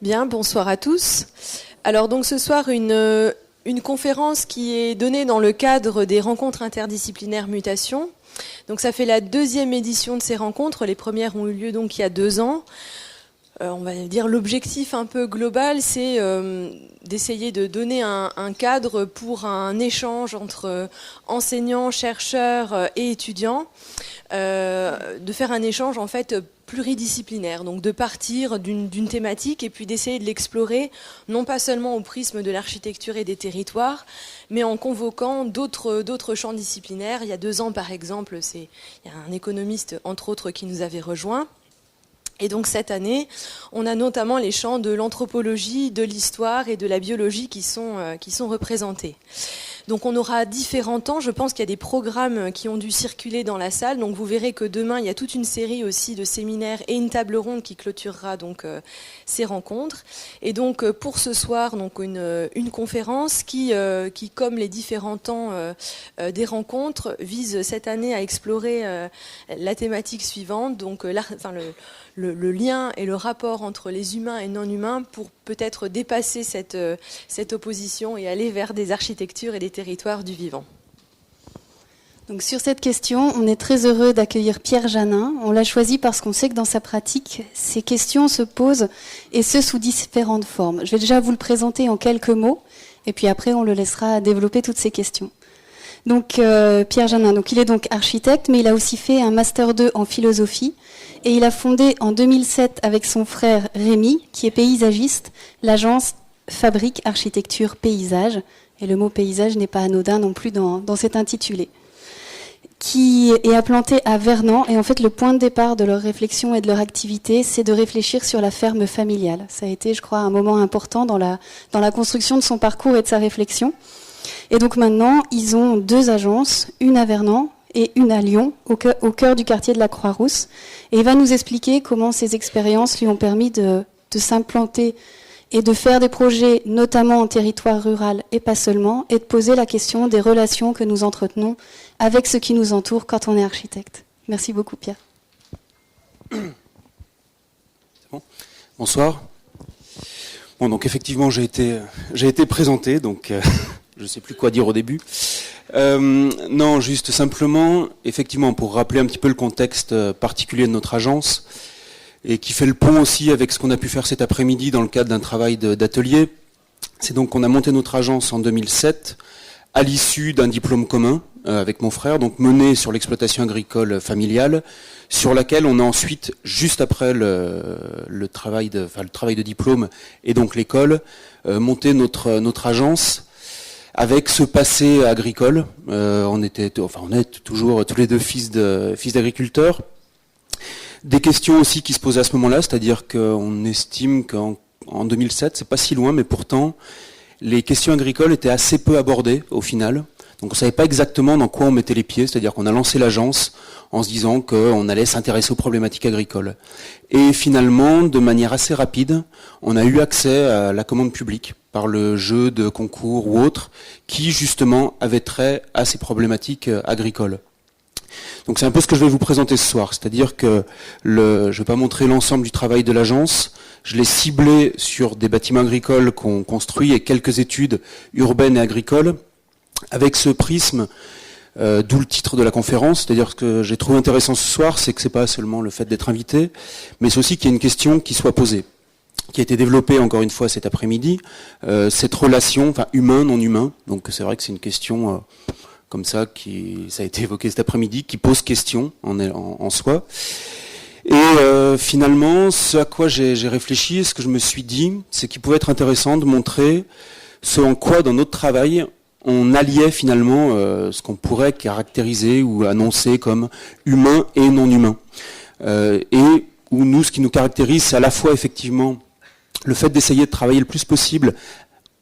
Bien, bonsoir à tous. Alors donc ce soir, une conférence qui est donnée dans le cadre des rencontres interdisciplinaires Mutation. Donc ça fait la deuxième édition de ces rencontres. Les premières ont eu lieu donc il y a 2 ans. On va dire l'objectif un peu global, c'est d'essayer de donner un cadre pour un échange entre enseignants, chercheurs et étudiants, de faire un échange en fait pluridisciplinaire, donc de partir d'une thématique et puis d'essayer de l'explorer, non pas seulement au prisme de l'architecture et des territoires, mais en convoquant d'autres champs disciplinaires. Il y a 2 ans par exemple, il y a un économiste entre autres qui nous avait rejoint. Et donc cette année, on a notamment les champs de l'anthropologie, de l'histoire et de la biologie qui sont représentés. Donc on aura différents temps, je pense qu'il y a des programmes qui ont dû circuler dans la salle, donc vous verrez que demain il y a toute une série aussi de séminaires et une table ronde qui clôturera donc ces rencontres. Et donc pour ce soir, donc une conférence qui comme les différents temps des rencontres, vise cette année à explorer la thématique suivante, donc le lien et le rapport entre les humains et non-humains pour peut-être dépasser cette opposition et aller vers des architectures et des territoires du vivant. Donc sur cette question, on est très heureux d'accueillir Pierre Janin. On l'a choisi parce qu'on sait que dans sa pratique, ces questions se posent et ce sous différentes formes. Je vais déjà vous le présenter en quelques mots et puis après on le laissera développer toutes ces questions. Donc Pierre Janin, donc il est donc architecte, mais il a aussi fait un master 2 en philosophie et il a fondé en 2007 avec son frère Rémi, qui est paysagiste, l'agence Fabrique Architecture Paysage. Et le mot paysage n'est pas anodin non plus dans cet intitulé, qui est implanté à Vernan. Et en fait, le point de départ de leur réflexion et de leur activité, c'est de réfléchir sur la ferme familiale. Ça a été, je crois, un moment important dans la construction de son parcours et de sa réflexion. Et donc maintenant, ils ont 2 agences, une à Vernan et une à Lyon, au cœur du quartier de la Croix-Rousse. Et il va nous expliquer comment ces expériences lui ont permis de s'implanter et de faire des projets, notamment en territoire rural et pas seulement, et de poser la question des relations que nous entretenons avec ce qui nous entoure quand on est architecte. Merci beaucoup, Pierre. C'est bon. Bonsoir. Bon, donc effectivement, j'ai été présenté, donc je ne sais plus quoi dire au début. Non, juste simplement, effectivement, pour rappeler un petit peu le contexte particulier de notre agence, et qui fait le pont aussi avec ce qu'on a pu faire cet après-midi dans le cadre d'un travail d'atelier. C'est donc qu'on a monté notre agence en 2007, à l'issue d'un diplôme commun avec mon frère, donc mené sur l'exploitation agricole familiale, sur laquelle on a ensuite, juste après le travail de diplôme et donc l'école, monté notre agence avec ce passé agricole. On est toujours tous les 2 fils d'agriculteurs. Des questions aussi qui se posent à ce moment-là, c'est-à-dire qu'on estime qu'en 2007, c'est pas si loin, mais pourtant, les questions agricoles étaient assez peu abordées au final. Donc on savait pas exactement dans quoi on mettait les pieds, c'est-à-dire qu'on a lancé l'agence en se disant qu'on allait s'intéresser aux problématiques agricoles. Et finalement, de manière assez rapide, on a eu accès à la commande publique par le jeu de concours ou autre, qui justement avait trait à ces problématiques agricoles. Donc c'est un peu ce que je vais vous présenter ce soir, c'est-à-dire que je ne vais pas montrer l'ensemble du travail de l'agence, je l'ai ciblé sur des bâtiments agricoles qu'on construit et quelques études urbaines et agricoles, avec ce prisme, d'où le titre de la conférence, c'est-à-dire ce que j'ai trouvé intéressant ce soir, c'est que c'est pas seulement le fait d'être invité, mais c'est aussi qu'il y ait une question qui soit posée, qui a été développée encore une fois cet après-midi, cette relation, humain, non humain, donc c'est vrai que c'est une question... comme ça a été évoqué cet après-midi, qui pose question en soi. Et finalement, ce à quoi j'ai réfléchi, ce que je me suis dit, c'est qu'il pouvait être intéressant de montrer ce en quoi, dans notre travail, on alliait finalement ce qu'on pourrait caractériser ou annoncer comme humain et non humain. Et où nous, ce qui nous caractérise, c'est à la fois effectivement le fait d'essayer de travailler le plus possible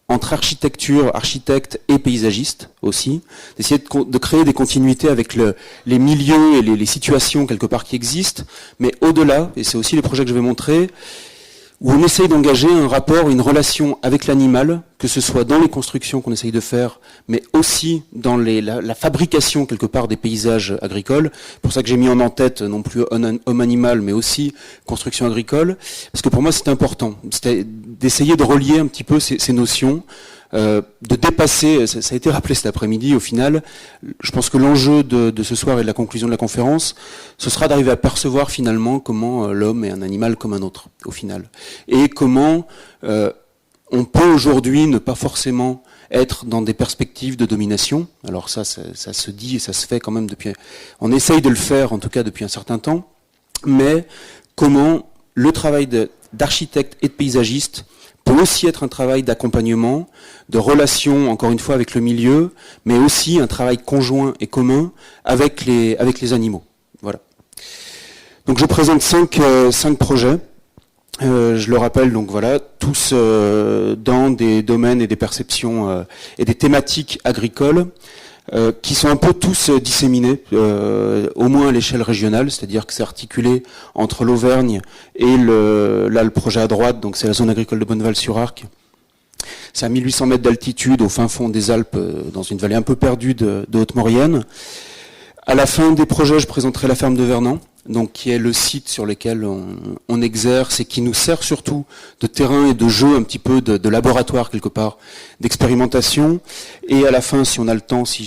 entre architecture, architecte et paysagiste aussi, d'essayer de créer des continuités avec les milieux et les situations quelque part qui existent, mais au-delà, et c'est aussi les projets que je vais montrer, où on essaye d'engager un rapport, une relation avec l'animal, que ce soit dans les constructions qu'on essaye de faire, mais aussi dans la fabrication quelque part des paysages agricoles. C'est pour ça que j'ai mis en tête non plus homme-animal, mais aussi construction agricole, parce que pour moi c'est important, c'était d'essayer de relier un petit peu ces notions, de dépasser, ça a été rappelé cet après-midi au final, je pense que l'enjeu de ce soir et de la conclusion de la conférence, ce sera d'arriver à percevoir finalement comment l'homme est un animal comme un autre, au final. Et comment on peut aujourd'hui ne pas forcément être dans des perspectives de domination. Alors ça se dit et ça se fait quand même depuis... On essaye de le faire en tout cas depuis un certain temps, mais comment le travail d'architecte et de paysagiste peut aussi être un travail d'accompagnement, de relation, encore une fois, avec le milieu, mais aussi un travail conjoint et commun avec les animaux. Voilà. Donc je présente cinq projets. Je le rappelle, donc voilà, tous dans des domaines et des perceptions et des thématiques agricoles qui sont un peu tous disséminés, au moins à l'échelle régionale, c'est-à-dire que c'est articulé entre l'Auvergne et le projet à droite, donc c'est la zone agricole de Bonneval-sur-Arc. C'est à 1800 mètres d'altitude, au fin fond des Alpes, dans une vallée un peu perdue de Haute-Maurienne. À la fin des projets, je présenterai la ferme de Vernan, donc qui est le site sur lequel on exerce et qui nous sert surtout de terrain et de jeu, un petit peu de laboratoire quelque part, d'expérimentation. Et à la fin, si on a le temps, si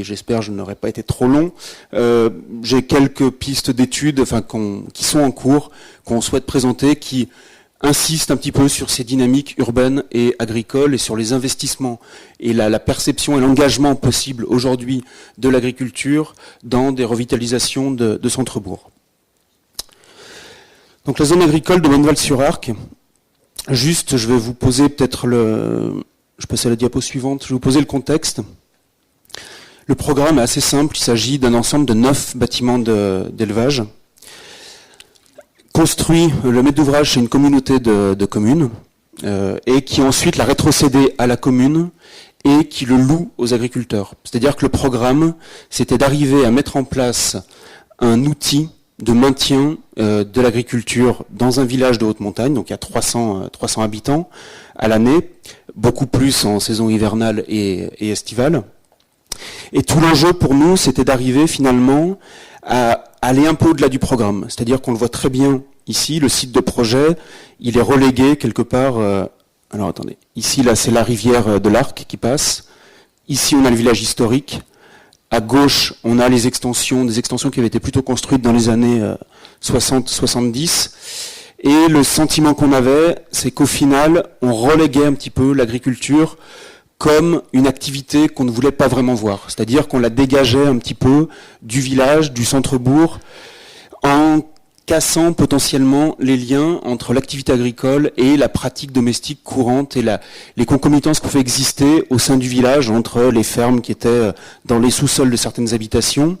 j'espère je n'aurai pas été trop long, j'ai quelques pistes d'études, qui sont en cours, qu'on souhaite présenter, qui insiste un petit peu sur ces dynamiques urbaines et agricoles et sur les investissements et la perception et l'engagement possible aujourd'hui de l'agriculture dans des revitalisations de centres-bourgs. Donc la zone agricole de Bonneval-sur-Arc, juste je vais vous poser peut-être je passe à la diapo suivante, je vais vous poser le contexte. Le programme est assez simple, il s'agit d'un ensemble de 9 bâtiments d'élevage, construit, le maître d'ouvrage, c'est une communauté de communes, et qui ensuite l'a rétrocédé à la commune et qui le loue aux agriculteurs. C'est-à-dire que le programme, c'était d'arriver à mettre en place un outil de maintien de l'agriculture dans un village de haute montagne, donc il y a 300 habitants à l'année, beaucoup plus en saison hivernale et estivale. Et tout l'enjeu pour nous, c'était d'arriver finalement à aller un peu au-delà du programme. C'est-à-dire qu'on le voit très bien ici, le site de projet, il est relégué quelque part... alors attendez, ici là c'est la rivière de l'Arc qui passe. Ici on a le village historique. À gauche, on a des extensions qui avaient été plutôt construites dans les années 60-70. Et le sentiment qu'on avait, c'est qu'au final, on reléguait un petit peu l'agriculture comme une activité qu'on ne voulait pas vraiment voir. C'est-à-dire qu'on la dégageait un petit peu du village, du centre-bourg, en cassant potentiellement les liens entre l'activité agricole et la pratique domestique courante et les concomitances qu'on fait exister au sein du village entre les fermes qui étaient dans les sous-sols de certaines habitations.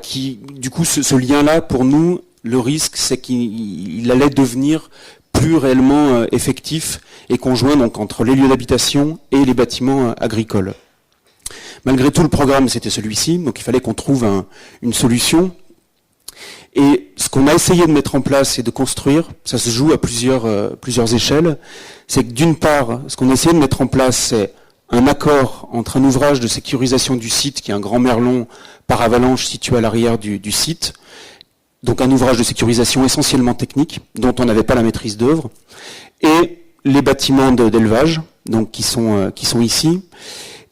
Qui, du coup, ce lien-là, pour nous, le risque, c'est qu'il allait devenir plus réellement effectif et conjoint donc entre les lieux d'habitation et les bâtiments agricoles. Malgré tout, le programme, c'était celui-ci, donc il fallait qu'on trouve une solution. Et ce qu'on a essayé de mettre en place et de construire, ça se joue à plusieurs échelles, c'est que d'une part, ce qu'on a essayé de mettre en place, c'est un accord entre un ouvrage de sécurisation du site, qui est un grand merlon par avalanche situé à l'arrière du site, donc un ouvrage de sécurisation essentiellement technique, dont on n'avait pas la maîtrise d'œuvre, et les bâtiments d'élevage, donc qui sont ici.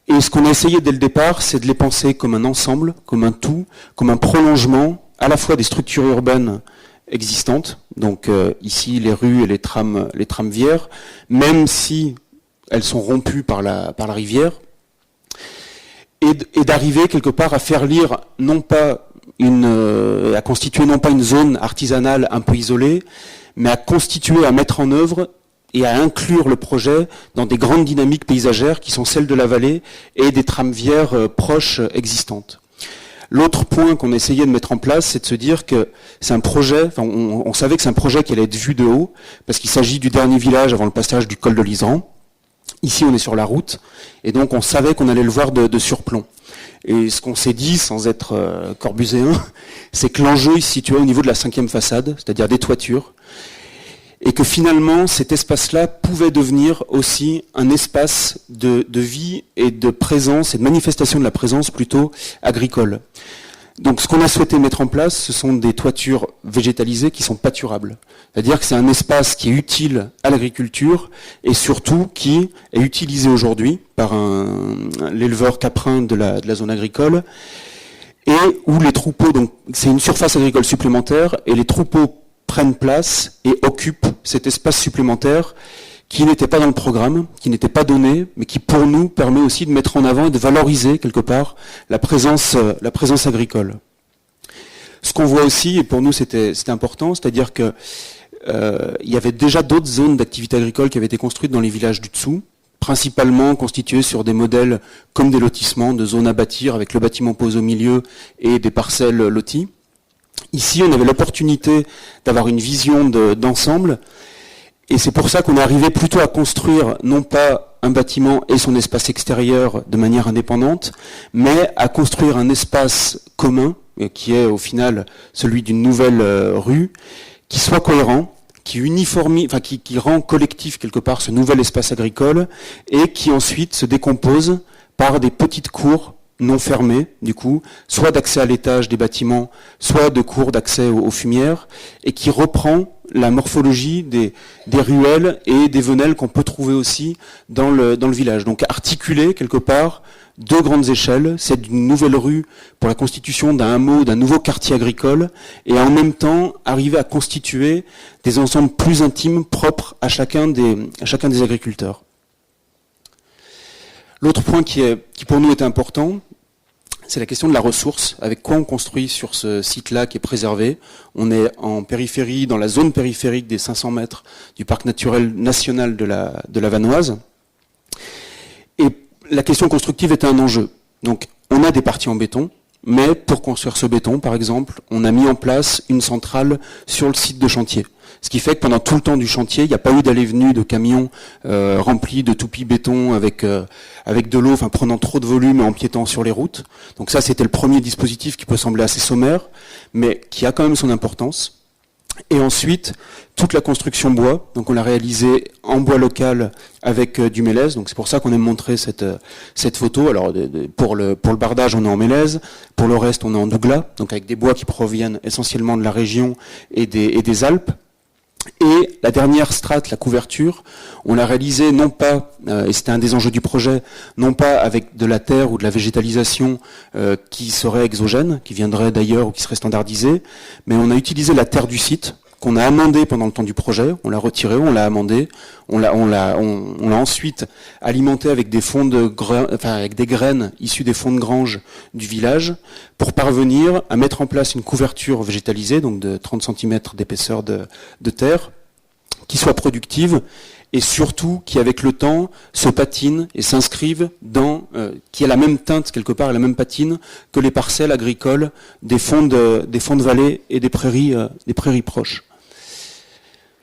Et ce qu'on a essayé dès le départ, c'est de les penser comme un ensemble, comme un tout, comme un prolongement à la fois des structures urbaines existantes, donc ici les rues et les tramviaires, même si elles sont rompues par la rivière, et d'arriver quelque part à faire lire à constituer non pas une zone artisanale un peu isolée, mais à mettre en œuvre et à inclure le projet dans des grandes dynamiques paysagères qui sont celles de la vallée et des tramviaires proches existantes. L'autre point qu'on a essayé de mettre en place, c'est de se dire que c'est un projet, on savait que c'est un projet qui allait être vu de haut, parce qu'il s'agit du dernier village avant le passage du col de l'Iseran. Ici, on est sur la route, et donc on savait qu'on allait le voir de surplomb. Et ce qu'on s'est dit, sans être corbuséen, c'est que l'enjeu il se situait au niveau de la 5e façade, c'est-à-dire des toitures, et que finalement cet espace-là pouvait devenir aussi un espace de vie et de présence et de manifestation de la présence plutôt agricole. Donc ce qu'on a souhaité mettre en place, ce sont des toitures végétalisées qui sont pâturables. C'est-à-dire que c'est un espace qui est utile à l'agriculture et surtout qui est utilisé aujourd'hui par l'éleveur caprin de la zone agricole et où les troupeaux, donc c'est une surface agricole supplémentaire et les troupeaux prennent place et occupent cet espace supplémentaire qui n'était pas dans le programme, qui n'était pas donné, mais qui pour nous permet aussi de mettre en avant et de valoriser quelque part la présence agricole. Ce qu'on voit aussi, et pour nous c'était important, c'est-à-dire que il y avait déjà d'autres zones d'activité agricole qui avaient été construites dans les villages du dessous, principalement constituées sur des modèles comme des lotissements, de zones à bâtir avec le bâtiment posé au milieu et des parcelles loties. Ici, on avait l'opportunité d'avoir une vision d'ensemble. Et c'est pour ça qu'on est arrivé plutôt à construire non pas un bâtiment et son espace extérieur de manière indépendante, mais à construire un espace commun, qui est au final celui d'une nouvelle rue, qui soit cohérent, qui rend collectif quelque part ce nouvel espace agricole, et qui ensuite se décompose par des petites cours non fermées, du coup, soit d'accès à l'étage des bâtiments, soit de cours d'accès aux fumières, et qui reprend la morphologie des ruelles et des venelles qu'on peut trouver aussi dans le village. Donc articuler quelque part deux grandes échelles, c'est une nouvelle rue pour la constitution d'un hameau, d'un nouveau quartier agricole, et en même temps arriver à constituer des ensembles plus intimes, propres à chacun des agriculteurs. L'autre point qui pour nous est important, c'est la question de la ressource, avec quoi on construit sur ce site-là qui est préservé. On est en périphérie, dans la zone périphérique des 500 mètres du parc naturel national de la Vanoise. Et la question constructive est un enjeu. Donc on a des parties en béton, mais pour construire ce béton, par exemple, on a mis en place une centrale sur le site de chantier. Ce qui fait que pendant tout le temps du chantier, il n'y a pas eu d'allée-venue de camions remplis de toupies béton avec de l'eau, prenant trop de volume et empiétant sur les routes. Donc ça, c'était le premier dispositif qui peut sembler assez sommaire, mais qui a quand même son importance. Et ensuite, toute la construction bois, donc on l'a réalisée en bois local avec du mélèze, donc c'est pour ça qu'on aime montrer cette photo. Alors pour le bardage, on est en mélèze, pour le reste, on est en douglas, donc avec des bois qui proviennent essentiellement de la région et des Alpes. Et la dernière strate, la couverture, on l'a réalisée non pas, et c'était un des enjeux du projet, non pas avec de la terre ou de la végétalisation qui serait exogène, qui viendrait d'ailleurs ou qui serait standardisée, mais on a utilisé la terre du site, qu'on a amendée pendant le temps du projet, on l'a retirée, on l'a amendée, on l'a ensuite alimentée avec des avec des graines issues des fonds de grange du village, pour parvenir à mettre en place une couverture végétalisée, donc de 30 cm d'épaisseur de terre, qui soit productive et surtout qui, avec le temps, se patine et s'inscrive qui a la même teinte quelque part, la même patine que les parcelles agricoles des fonds de vallée et des prairies proches.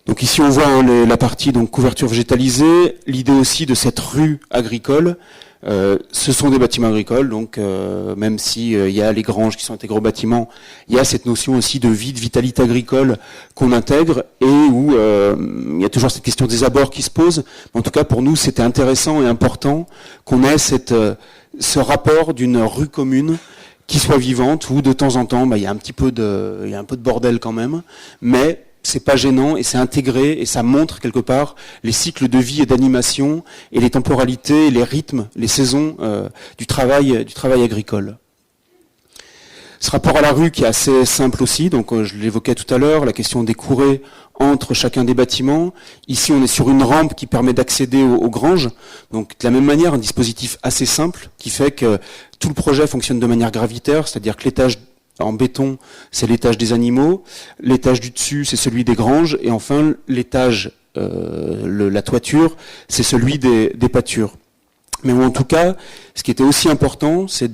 Donc ici on voit la partie donc couverture végétalisée, l'idée aussi de cette rue agricole. Ce sont des bâtiments agricoles, donc même si il y a les granges qui sont intégrées aux bâtiments, il y a cette notion aussi de vie, de vitalité agricole qu'on intègre et où il y a toujours cette question des abords qui se pose. Mais en tout cas, pour nous, c'était intéressant et important qu'on ait ce rapport d'une rue commune qui soit vivante, où de temps en temps, il y a un peu de bordel quand même, mais c'est pas gênant et c'est intégré et ça montre quelque part les cycles de vie et d'animation et les temporalités, les rythmes, les saisons du travail agricole. Ce rapport à la rue qui est assez simple aussi, donc je l'évoquais tout à l'heure, la question des courées entre chacun des bâtiments. Ici on est sur une rampe qui permet d'accéder aux granges, donc de la même manière un dispositif assez simple qui fait que tout le projet fonctionne de manière gravitaire, c'est-à-dire que l'étage en béton, c'est l'étage des animaux, l'étage du dessus, c'est celui des granges, et enfin, l'étage, la toiture, c'est celui des pâtures. Mais en tout cas, ce qui était aussi important, c'est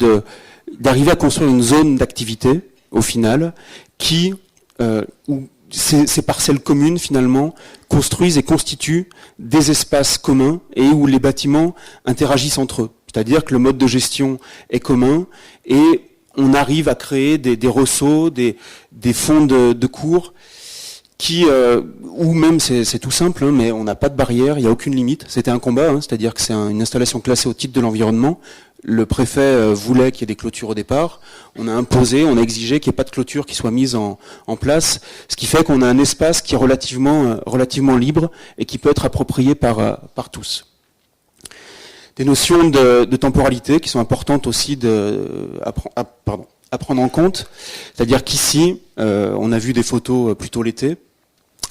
d'arriver à construire une zone d'activité, au final, où ces parcelles communes, finalement, construisent et constituent des espaces communs et où les bâtiments interagissent entre eux. C'est-à-dire que le mode de gestion est commun et on arrive à créer des ressauts, des fonds de cours qui, ou même c'est tout simple, hein, mais on n'a pas de barrière, il n'y a aucune limite. C'était un combat, hein, c'est-à-dire que c'est une installation classée au titre de l'environnement. Le préfet voulait qu'il y ait des clôtures au départ. On a imposé, on a exigé qu'il n'y ait pas de clôture qui soit mise en place, ce qui fait qu'on a un espace qui est relativement libre et qui peut être approprié par tous. Des notions de temporalité qui sont importantes aussi à prendre en compte. C'est-à-dire qu'ici, on a vu des photos plutôt l'été.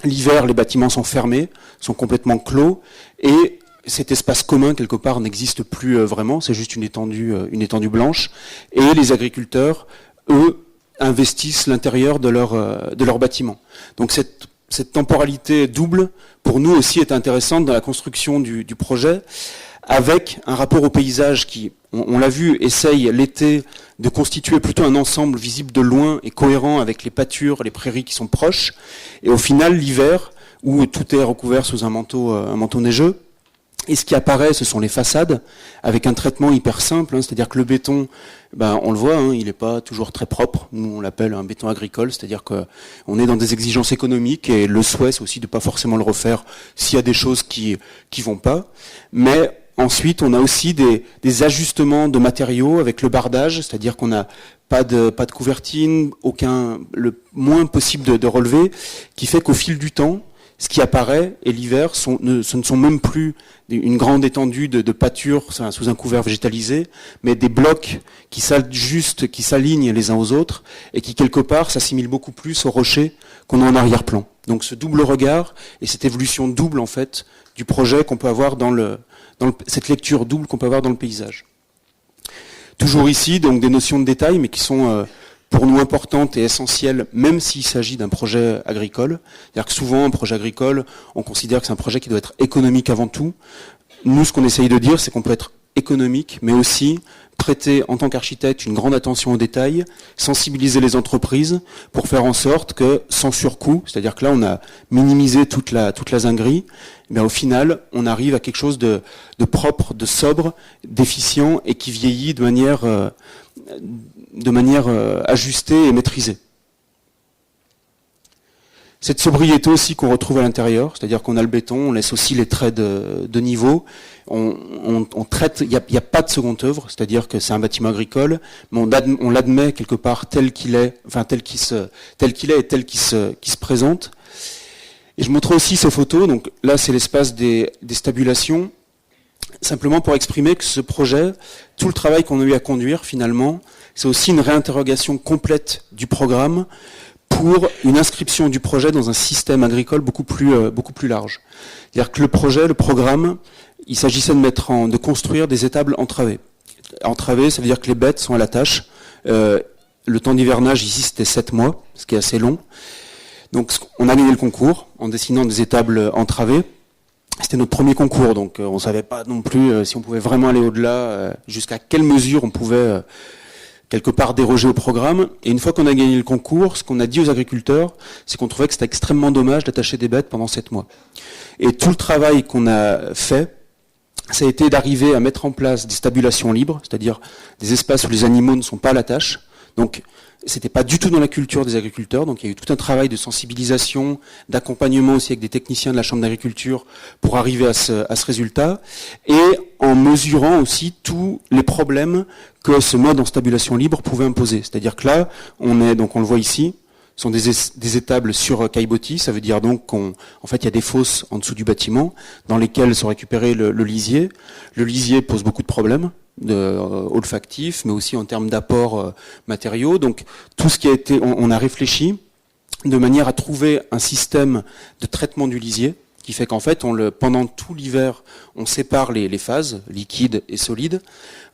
L'hiver, les bâtiments sont fermés, sont complètement clos, et cet espace commun, quelque part, n'existe plus vraiment, c'est juste une étendue blanche. Et les agriculteurs, eux, investissent l'intérieur de leur bâtiment. Donc cette temporalité double, pour nous aussi, est intéressante dans la construction du projet, avec un rapport au paysage qui, on l'a vu, essaye l'été de constituer plutôt un ensemble visible de loin et cohérent avec les pâtures, les prairies qui sont proches. Et au final, l'hiver, où tout est recouvert sous un manteau neigeux, et ce qui apparaît, ce sont les façades, avec un traitement hyper simple, hein, c'est-à-dire que le béton, on le voit, hein, il n'est pas toujours très propre. Nous, on l'appelle un béton agricole, c'est-à-dire qu'on est dans des exigences économiques, et le souhait, c'est aussi de ne pas forcément le refaire s'il y a des choses qui vont pas. Mais ensuite, on a aussi des ajustements de matériaux avec le bardage, c'est-à-dire qu'on n'a pas de couvertine, le moins possible de relevé, qui fait qu'au fil du temps, ce qui apparaît, et l'hiver, ce ne sont même plus une grande étendue de pâture sous un couvert végétalisé, mais des blocs qui s'ajustent, qui s'alignent les uns aux autres, et qui, quelque part, s'assimilent beaucoup plus aux rochers qu'on a en arrière-plan. Donc ce double regard, et cette évolution double, en fait, du projet qu'on peut avoir cette lecture double qu'on peut avoir dans le paysage. Toujours ici, donc des notions de détail, mais qui sont pour nous importantes et essentielles, même s'il s'agit d'un projet agricole. C'est-à-dire que souvent, un projet agricole, on considère que c'est un projet qui doit être économique avant tout. Nous, ce qu'on essaye de dire, c'est qu'on peut être économique, mais aussi prêter, en tant qu'architecte, une grande attention aux détails, sensibiliser les entreprises pour faire en sorte que, sans surcoût, c'est-à-dire que là, on a minimisé toute la zinguerie, mais au final, on arrive à quelque chose de propre, de sobre, d'efficient et qui vieillit de manière ajustée et maîtrisée. Cette sobriété aussi qu'on retrouve à l'intérieur, c'est-à-dire qu'on a le béton, on laisse aussi les traits de niveau, on traite, il n'y a pas de seconde œuvre, c'est-à-dire que c'est un bâtiment agricole, mais on l'admet quelque part tel qu'il est, enfin tel qu'il est et tel qu'il se présente. Et je montre aussi ces photos, donc là c'est l'espace des stabulations, simplement pour exprimer que ce projet, tout le travail qu'on a eu à conduire finalement, c'est aussi une réinterrogation complète du programme pour une inscription du projet dans un système agricole beaucoup plus large. C'est-à-dire que le programme, il s'agissait de construire des étables entravées. Entravées, ça veut dire que les bêtes sont à la tâche. Le temps d'hivernage ici c'était 7 mois, ce qui est assez long. Donc on a gagné le concours en dessinant des étables entravées. C'était notre premier concours, donc on ne savait pas non plus si on pouvait vraiment aller au-delà, jusqu'à quelle mesure on pouvait quelque part déroger au programme. Et une fois qu'on a gagné le concours, ce qu'on a dit aux agriculteurs, c'est qu'on trouvait que c'était extrêmement dommage d'attacher des bêtes pendant 7 mois. Et tout le travail qu'on a fait, ça a été d'arriver à mettre en place des stabulations libres, c'est-à-dire des espaces où les animaux ne sont pas à la tâche. Donc c'était pas du tout dans la culture des agriculteurs, donc il y a eu tout un travail de sensibilisation, d'accompagnement aussi avec des techniciens de la Chambre d'agriculture pour arriver à ce résultat, et en mesurant aussi tous les problèmes que ce mode en stabulation libre pouvait imposer. C'est-à-dire que là, on le voit ici, ce sont des étables sur caillebotis, ça veut dire donc qu'en fait il y a des fosses en dessous du bâtiment dans lesquelles sont récupérés le lisier. Le lisier pose beaucoup de problèmes olfactifs, mais aussi en termes d'apports matériaux. Donc tout ce qui a été, on a réfléchi de manière à trouver un système de traitement du lisier qui fait qu'en fait, pendant tout l'hiver, on sépare les phases, liquides et solides,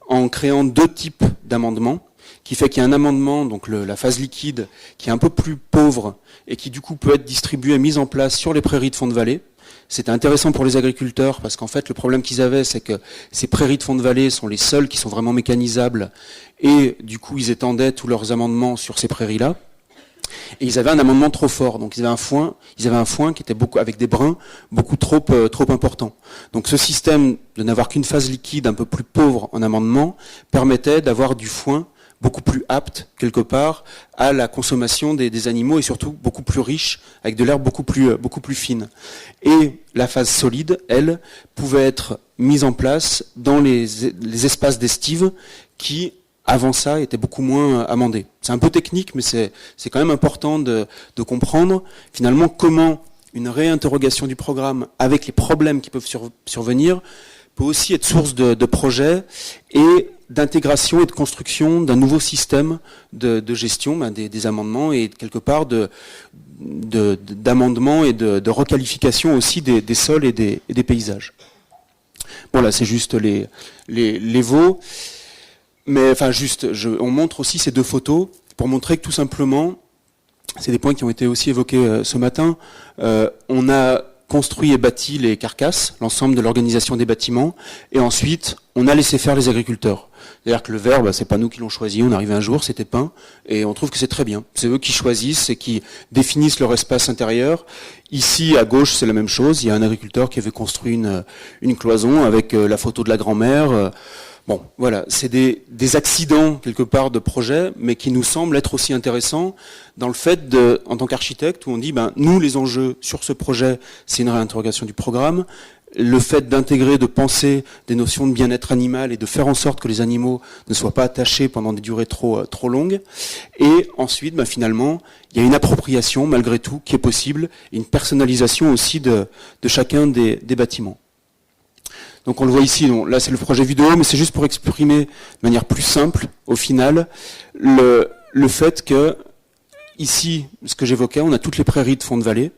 en créant 2 types d'amendements, qui fait qu'il y a un amendement, donc la phase liquide, qui est un peu plus pauvre et qui du coup peut être distribué et mis en place sur les prairies de fond de vallée. C'était intéressant pour les agriculteurs parce qu'en fait le problème qu'ils avaient, c'est que ces prairies de fond de vallée sont les seules qui sont vraiment mécanisables et du coup ils étendaient tous leurs amendements sur ces prairies-là. et ils avaient un amendement trop fort. Donc ils avaient un foin qui était avec des brins beaucoup trop importants. Donc ce système de n'avoir qu'une phase liquide un peu plus pauvre en amendement permettait d'avoir du foin beaucoup plus apte, quelque part, à la consommation des animaux et surtout beaucoup plus riche, avec de l'herbe beaucoup plus fine. Et la phase solide, elle, pouvait être mise en place dans les espaces d'estive qui, avant ça, étaient beaucoup moins amendés. C'est un peu technique, mais c'est quand même important de comprendre, finalement, comment une réinterrogation du programme avec les problèmes qui peuvent survenir peut aussi être source de projets et d'intégration et de construction d'un nouveau système de gestion des amendements et quelque part d'amendement et de requalification aussi des sols et des paysages. Bon là c'est juste les veaux, mais enfin juste on montre aussi ces deux photos pour montrer que tout simplement, c'est des points qui ont été aussi évoqués ce matin, on a construit et bâti les carcasses, l'ensemble de l'organisation des bâtiments, et ensuite on a laissé faire les agriculteurs. C'est-à-dire que le verre, c'est pas nous qui l'ont choisi, on arrive un jour, c'était peint, et on trouve que c'est très bien. C'est eux qui choisissent et qui définissent leur espace intérieur. Ici, à gauche, c'est la même chose, il y a un agriculteur qui avait construit une cloison avec la photo de la grand-mère. Bon, voilà, c'est des accidents, quelque part, de projet, mais qui nous semblent être aussi intéressants dans le fait en tant qu'architecte, où on dit, nous, les enjeux sur ce projet, c'est une réinterrogation du programme. Le fait d'intégrer, de penser des notions de bien-être animal et de faire en sorte que les animaux ne soient pas attachés pendant des durées trop longues. Et ensuite, finalement, il y a une appropriation, malgré tout, qui est possible, et une personnalisation aussi de chacun des bâtiments. Donc on le voit ici, là c'est le projet vue de haut, mais c'est juste pour exprimer de manière plus simple, au final, le fait que, ici, ce que j'évoquais, on a toutes les prairies de fond de vallée,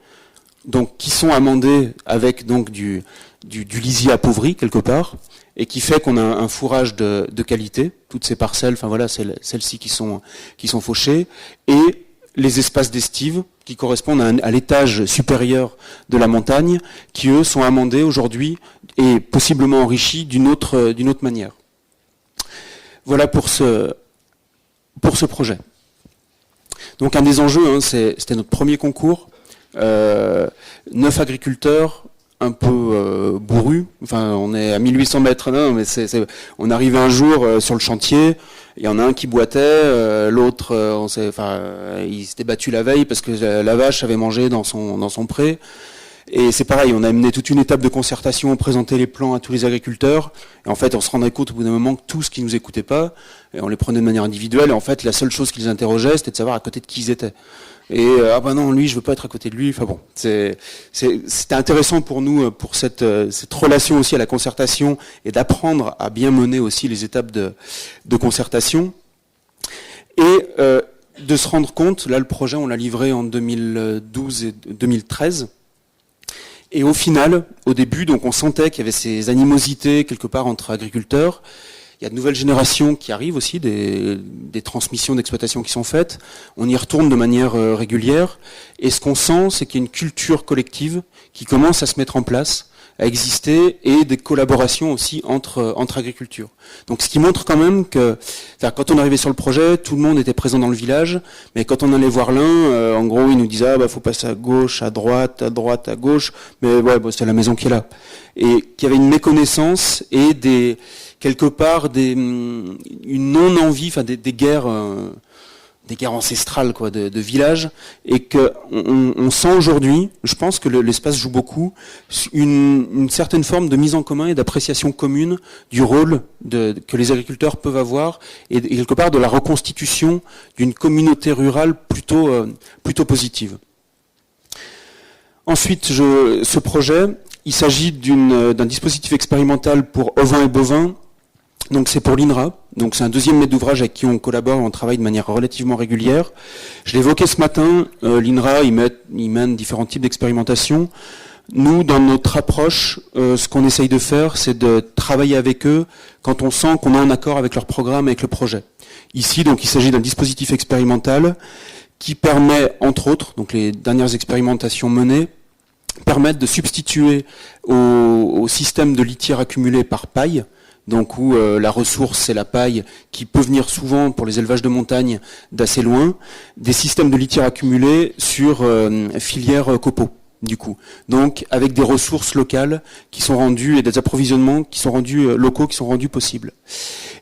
donc qui sont amendées avec donc du lisier appauvri quelque part, et qui fait qu'on a un fourrage de qualité, toutes ces parcelles, enfin voilà, celles-ci qui sont fauchées, et les espaces d'estive qui correspondent à l'étage supérieur de la montagne, qui eux sont amendés aujourd'hui et possiblement enrichis d'une autre manière. Voilà pour ce projet. Donc un des enjeux, c'était notre premier concours, 9 agriculteurs, un peu bourrus, enfin on est à 1800 mètres, non, mais on arrive un jour sur le chantier, il y en a un qui boitait, l'autre il s'était battu la veille parce que la vache avait mangé dans son pré. Et c'est pareil, on a mené toute une étape de concertation, présenté les plans à tous les agriculteurs, et en fait on se rendait compte au bout d'un moment que tous qui nous écoutaient pas, et on les prenait de manière individuelle, et en fait la seule chose qui les interrogeait, c'était de savoir à côté de qui ils étaient. Et non, lui je veux pas être à côté de lui, enfin bon, c'était intéressant pour nous, pour cette relation aussi à la concertation, et d'apprendre à bien mener aussi les étapes de concertation, et de se rendre compte, là le projet on l'a livré en 2012 et 2013, et au final, au début, donc on sentait qu'il y avait ces animosités quelque part entre agriculteurs. Il y a de nouvelles générations qui arrivent aussi, des transmissions d'exploitation qui sont faites. On y retourne de manière régulière. Et ce qu'on sent, c'est qu'il y a une culture collective qui commence à se mettre en place, à exister, et des collaborations aussi entre agricultures. Donc ce qui montre quand même que, quand on arrivait sur le projet, tout le monde était présent dans le village, mais quand on allait voir l'un, en gros, il nous disait faut passer à gauche, à droite, à gauche, mais c'est la maison qui est là. Et qu'il y avait une méconnaissance et quelque part une non-envie, des guerres ancestrales de villages, et que on sent aujourd'hui, je pense que l'espace joue beaucoup, une certaine forme de mise en commun et d'appréciation commune du rôle que les agriculteurs peuvent avoir, et quelque part de la reconstitution d'une communauté rurale plutôt positive. Ensuite, ce projet, il s'agit d'un dispositif expérimental pour ovins et bovins. Donc c'est pour l'INRA, donc c'est un deuxième maître d'ouvrage avec qui on collabore, on travaille de manière relativement régulière. Je l'ai évoqué ce matin, l'INRA, il mène différents types d'expérimentations. Nous, dans notre approche, ce qu'on essaye de faire, c'est de travailler avec eux quand on sent qu'on est en accord avec leur programme, avec le projet. Ici, donc, il s'agit d'un dispositif expérimental qui permet, entre autres, donc les dernières expérimentations menées, permettent de substituer au système de litière accumulée par paille donc où la ressource c'est la paille qui peut venir souvent pour les élevages de montagne d'assez loin, des systèmes de litière accumulés sur filière copeaux. Du coup, donc avec des ressources locales qui sont rendues et des approvisionnements qui sont rendus locaux, qui sont rendus possibles.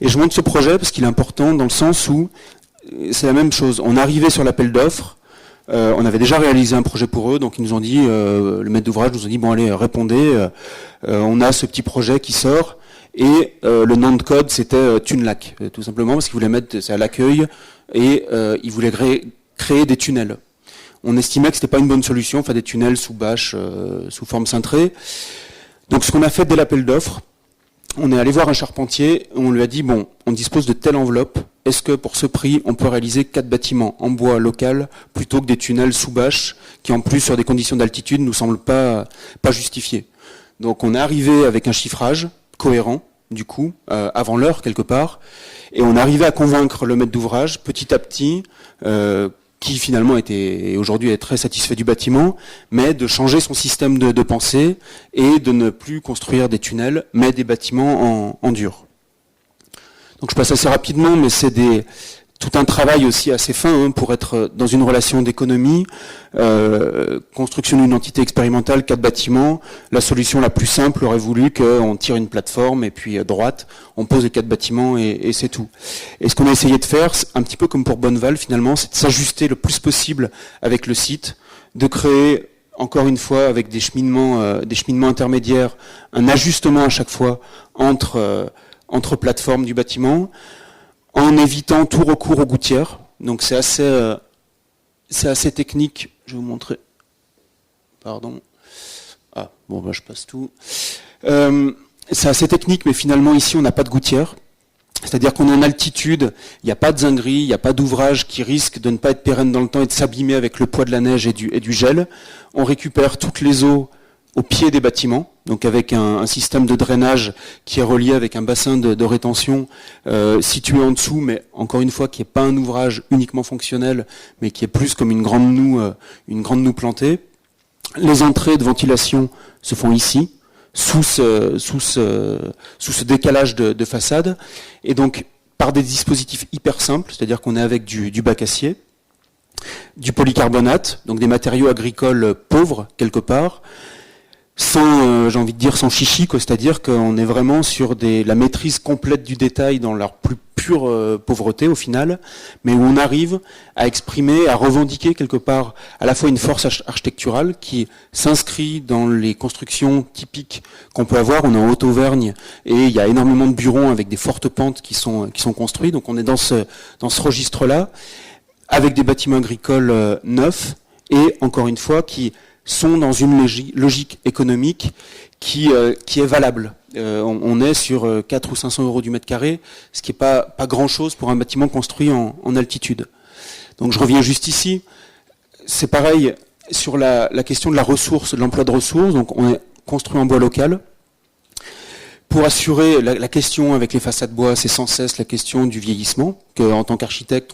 Et je montre ce projet parce qu'il est important dans le sens où c'est la même chose. On arrivait sur l'appel d'offres, on avait déjà réalisé un projet pour eux, donc ils nous ont dit, le maître d'ouvrage nous a dit bon allez répondez, on a ce petit projet qui sort et le nom de code c'était Tunelac, tout simplement parce qu'ils voulaient mettre c'est à l'accueil et ils voulaient créer des tunnels. On estimait que c'était pas une bonne solution, enfin des tunnels sous bâche, sous forme cintrée. Donc ce qu'on a fait dès l'appel d'offres, on est allé voir un charpentier, on lui a dit bon, on dispose de telle enveloppe, est-ce que pour ce prix, on peut réaliser 4 bâtiments en bois local plutôt que des tunnels sous bâche qui en plus sur des conditions d'altitude nous semblent pas justifiées. Donc on est arrivé avec un chiffrage cohérent, du coup, avant l'heure quelque part, et on est arrivé à convaincre le maître d'ouvrage petit à petit, qui finalement était aujourd'hui est très satisfait du bâtiment, mais de changer son système de pensée et de ne plus construire des tunnels, mais des bâtiments en dur. Donc je passe assez rapidement, mais c'est tout un travail aussi assez fin pour être dans une relation d'économie, construction d'une entité expérimentale, 4 bâtiments. La solution la plus simple aurait voulu qu'on tire une plateforme et puis droite, on pose les 4 bâtiments et c'est tout. Et ce qu'on a essayé de faire, un petit peu comme pour Bonneval finalement, c'est de s'ajuster le plus possible avec le site, de créer encore une fois avec des cheminements intermédiaires, un ajustement à chaque fois entre plateformes du bâtiment, en évitant tout recours aux gouttières. Donc c'est assez technique. Je vais vous montrer. Pardon. Ah, bon, je passe tout. C'est assez technique, mais finalement ici on n'a pas de gouttière. C'est-à-dire qu'on est en altitude, il n'y a pas de zinguerie, il n'y a pas d'ouvrage qui risque de ne pas être pérenne dans le temps et de s'abîmer avec le poids de la neige et du gel. On récupère toutes les eaux au pied des bâtiments, donc avec un système de drainage qui est relié avec un bassin de rétention situé en dessous, mais encore une fois qui n'est pas un ouvrage uniquement fonctionnel, mais qui est plus comme une grande noue plantée. Les entrées de ventilation se font ici, sous ce décalage de façade, et donc par des dispositifs hyper simples, c'est-à-dire qu'on est avec du bac acier, du polycarbonate, donc des matériaux agricoles pauvres quelque part, sans, j'ai envie de dire, sans chichi, c'est-à-dire qu'on est vraiment sur la maîtrise complète du détail dans leur plus pure pauvreté au final, mais où on arrive à exprimer, à revendiquer quelque part à la fois une force architecturale qui s'inscrit dans les constructions typiques qu'on peut avoir. On est en Haute-Auvergne et il y a énormément de bureaux avec des fortes pentes qui sont construits, donc on est dans ce registre-là, avec des bâtiments agricoles neufs et encore une fois qui sont dans une logique économique qui est valable. On est sur 4 ou 500 euros du mètre carré, ce qui n'est pas grand-chose pour un bâtiment construit en altitude. Donc je reviens juste ici. C'est pareil sur la question de la ressource, de l'emploi de ressources. Donc on est construit en bois local. Pour assurer la question avec les façades bois, c'est sans cesse la question du vieillissement, qu'en tant qu'architecte,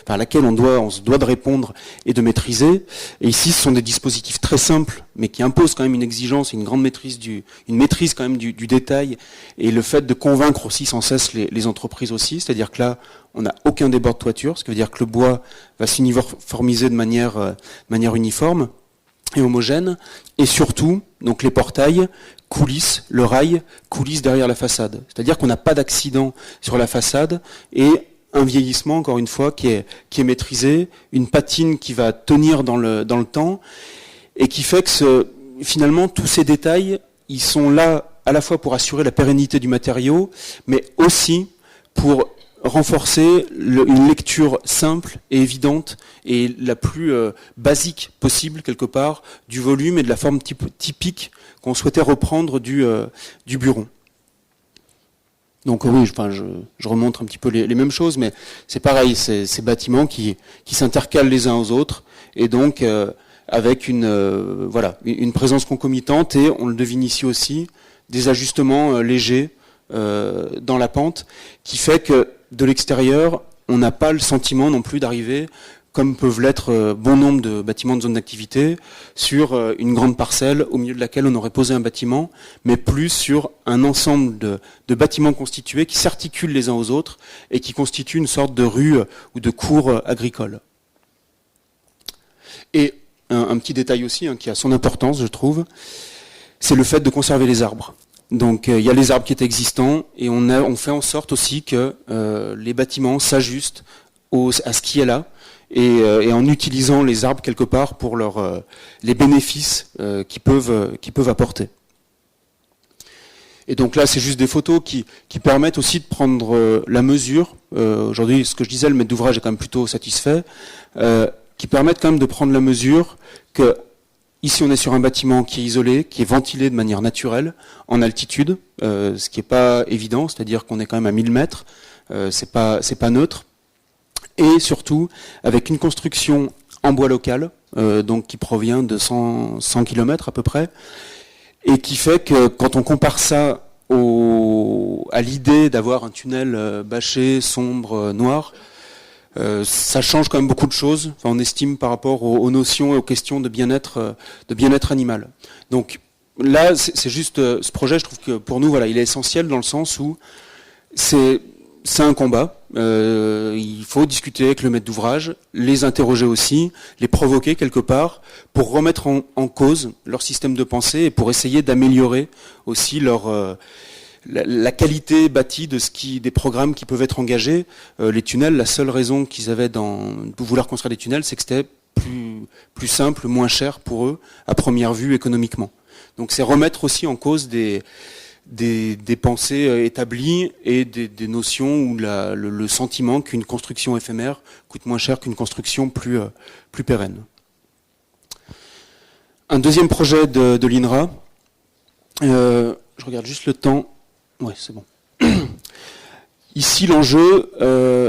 à laquelle on se doit de répondre et de maîtriser. Et ici, ce sont des dispositifs très simples, mais qui imposent quand même une exigence et une grande maîtrise une maîtrise quand même du détail, et le fait de convaincre aussi sans cesse les entreprises aussi. C'est-à-dire que là, on n'a aucun débord de toiture, ce qui veut dire que le bois va s'uniformiser de manière uniforme et homogène, et surtout, donc les portails coulissent, le rail coulisse derrière la façade. C'est-à-dire qu'on n'a pas d'accident sur la façade et un vieillissement, encore une fois, qui est maîtrisé, une patine qui va tenir dans le temps et qui fait que finalement tous ces détails, ils sont là à la fois pour assurer la pérennité du matériau, mais aussi pour renforcer une lecture simple et évidente et la plus basique possible quelque part du volume et de la forme typique qu'on souhaitait reprendre du bureau. Donc oui, je remontre un petit peu les mêmes choses, mais c'est pareil, c'est ces bâtiments qui s'intercalent les uns aux autres et donc avec une présence concomitante et on le devine ici aussi, des ajustements légers dans la pente qui fait que de l'extérieur, on n'a pas le sentiment non plus d'arriver comme peuvent l'être bon nombre de bâtiments de zone d'activité, sur une grande parcelle au milieu de laquelle on aurait posé un bâtiment, mais plus sur un ensemble de bâtiments constitués qui s'articulent les uns aux autres et qui constituent une sorte de rue ou de cour agricole. Et un petit détail aussi qui a son importance, je trouve, c'est le fait de conserver les arbres. Donc il y a les arbres qui étaient existants et on fait en sorte aussi que les bâtiments s'ajustent à ce qui est là et en utilisant les arbres quelque part pour les bénéfices qu'ils peuvent apporter. Et donc là, c'est juste des photos qui permettent aussi de prendre la mesure. Aujourd'hui, ce que je disais, le maître d'ouvrage est quand même plutôt satisfait, qui permettent quand même de prendre la mesure que ici on est sur un bâtiment qui est isolé, qui est ventilé de manière naturelle, en altitude, ce qui n'est pas évident, c'est-à-dire qu'on est quand même à 1000 mètres, c'est pas neutre, et surtout avec une construction en bois local, donc qui provient de 100 km à peu près, et qui fait que quand on compare ça à l'idée d'avoir un tunnel bâché, sombre, noir, ça change quand même beaucoup de choses, on estime, par rapport aux notions et aux questions de bien-être animal. Donc là, c'est juste ce projet, je trouve que pour nous, voilà, il est essentiel dans le sens où c'est un combat. Il faut discuter avec le maître d'ouvrage, les interroger aussi, les provoquer quelque part pour remettre en cause leur système de pensée et pour essayer d'améliorer aussi la qualité bâtie des programmes qui peuvent être engagés. Les tunnels, la seule raison qu'ils avaient de vouloir construire des tunnels, c'est que c'était plus simple, moins cher pour eux, à première vue économiquement. Donc c'est remettre aussi en cause des pensées établies et des notions ou le sentiment qu'une construction éphémère coûte moins cher qu'une construction plus pérenne. Un deuxième projet de l'INRA, je regarde juste le temps. Ouais, c'est bon. Ici, l'enjeu,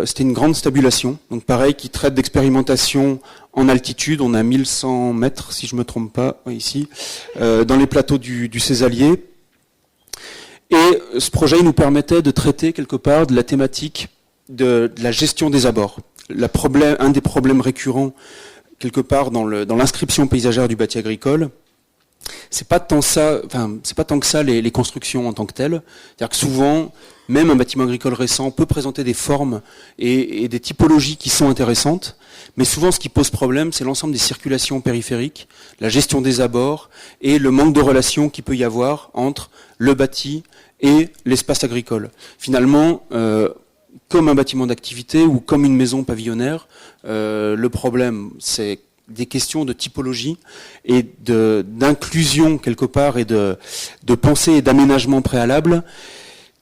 c'était une grande stabulation. Donc pareil, qui traite d'expérimentation en altitude. On a 1100 mètres, si je ne me trompe pas, ici, dans les plateaux du Césalier. Et ce projet il nous permettait de traiter quelque part de la thématique de la gestion des abords. Un des problèmes récurrents quelque part dans l'inscription paysagère du bâti agricole, c'est pas tant que ça les constructions en tant que telles. C'est-à-dire que souvent, même un bâtiment agricole récent peut présenter des formes et des typologies qui sont intéressantes, mais souvent ce qui pose problème, c'est l'ensemble des circulations périphériques, la gestion des abords et le manque de relation qu'il peut y avoir entre le bâti et l'espace agricole. Finalement, comme un bâtiment d'activité ou comme une maison pavillonnaire, le problème, c'est des questions de typologie et d'inclusion quelque part et de pensée et d'aménagement préalable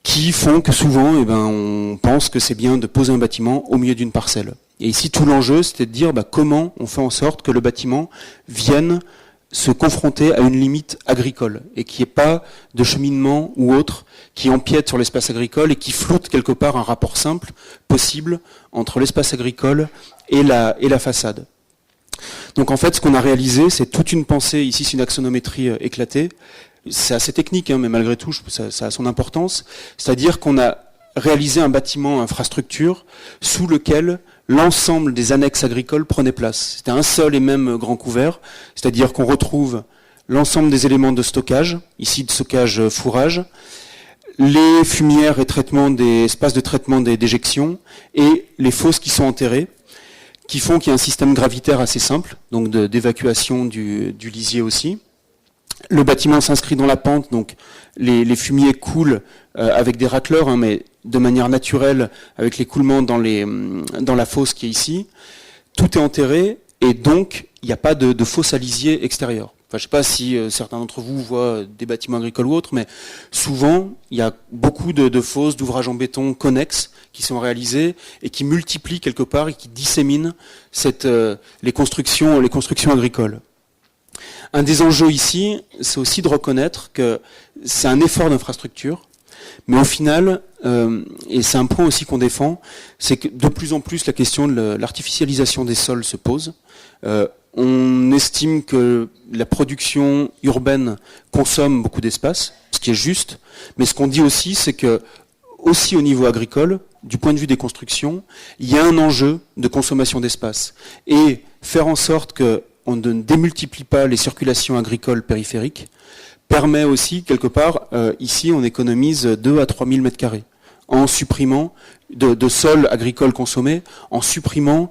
qui font que souvent on pense que c'est bien de poser un bâtiment au milieu d'une parcelle. Et ici tout l'enjeu c'était de dire comment on fait en sorte que le bâtiment vienne se confronter à une limite agricole et qu'il n'y ait pas de cheminement ou autre qui empiète sur l'espace agricole et qui floute quelque part un rapport simple possible entre l'espace agricole et la façade. Donc en fait, ce qu'on a réalisé, c'est toute une pensée, ici c'est une axonométrie éclatée, c'est assez technique, mais malgré tout, ça a son importance, c'est-à-dire qu'on a réalisé un bâtiment infrastructure sous lequel l'ensemble des annexes agricoles prenaient place. C'était un seul et même grand couvert, c'est-à-dire qu'on retrouve l'ensemble des éléments de stockage, ici de stockage fourrage, les fumières et espaces de traitement des déjections et les fosses qui sont enterrées, qui font qu'il y a un système gravitaire assez simple, donc d'évacuation du lisier aussi. Le bâtiment s'inscrit dans la pente, donc les fumiers coulent avec des racleurs, mais de manière naturelle, avec l'écoulement dans la fosse qui est ici. Tout est enterré, et donc il n'y a pas de fosse à lisier extérieure. Enfin, je ne sais pas si certains d'entre vous voient des bâtiments agricoles ou autres, mais souvent, il y a beaucoup de fosses, d'ouvrages en béton connexes qui sont réalisés et qui multiplient quelque part et qui disséminent les constructions agricoles. Un des enjeux ici, c'est aussi de reconnaître que c'est un effort d'infrastructure, mais au final, et c'est un point aussi qu'on défend, c'est que de plus en plus la question de l'artificialisation des sols se pose. On estime que la production urbaine consomme beaucoup d'espace, ce qui est juste, mais ce qu'on dit aussi, c'est que aussi au niveau agricole, du point de vue des constructions, il y a un enjeu de consommation d'espace. Et faire en sorte qu'on ne démultiplie pas les circulations agricoles périphériques permet aussi, quelque part, ici, on économise 2 à 3 000 mètres carrés en supprimant de sol agricole consommé, en supprimant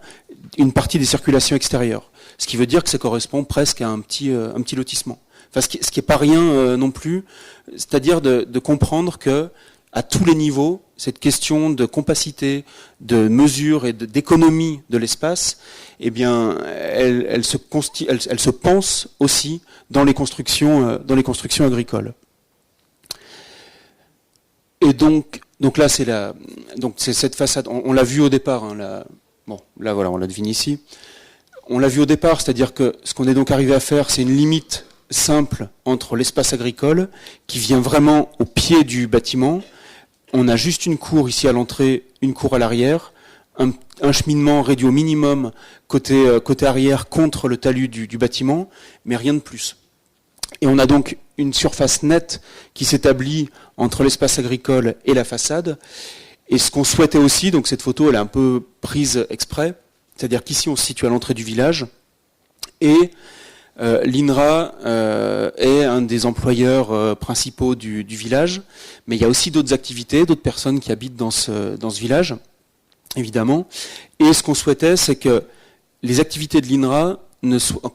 une partie des circulations extérieures. Ce qui veut dire que ça correspond presque à un petit lotissement. Enfin, ce qui est pas rien non plus, c'est-à-dire de comprendre que à tous les niveaux, cette question de compacité, de mesure et d'économie de l'espace, eh bien, elle se pense aussi dans les constructions agricoles. Et donc là, c'est cette façade. On l'a vu au départ. Hein, là, voilà, on la devine ici. On l'a vu au départ, c'est-à-dire que ce qu'on est donc arrivé à faire, c'est une limite simple entre l'espace agricole qui vient vraiment au pied du bâtiment. On a juste une cour ici à l'entrée, une cour à l'arrière, un cheminement réduit au minimum côté arrière contre le talus du bâtiment, mais rien de plus. Et on a donc une surface nette qui s'établit entre l'espace agricole et la façade. Et ce qu'on souhaitait aussi, donc cette photo elle est un peu prise exprès, c'est-à-dire qu'ici on se situe à l'entrée du village, et l'INRA est un des employeurs principaux du village, mais il y a aussi d'autres activités, d'autres personnes qui habitent dans ce village, évidemment. Et ce qu'on souhaitait, c'est que les activités de l'INRA,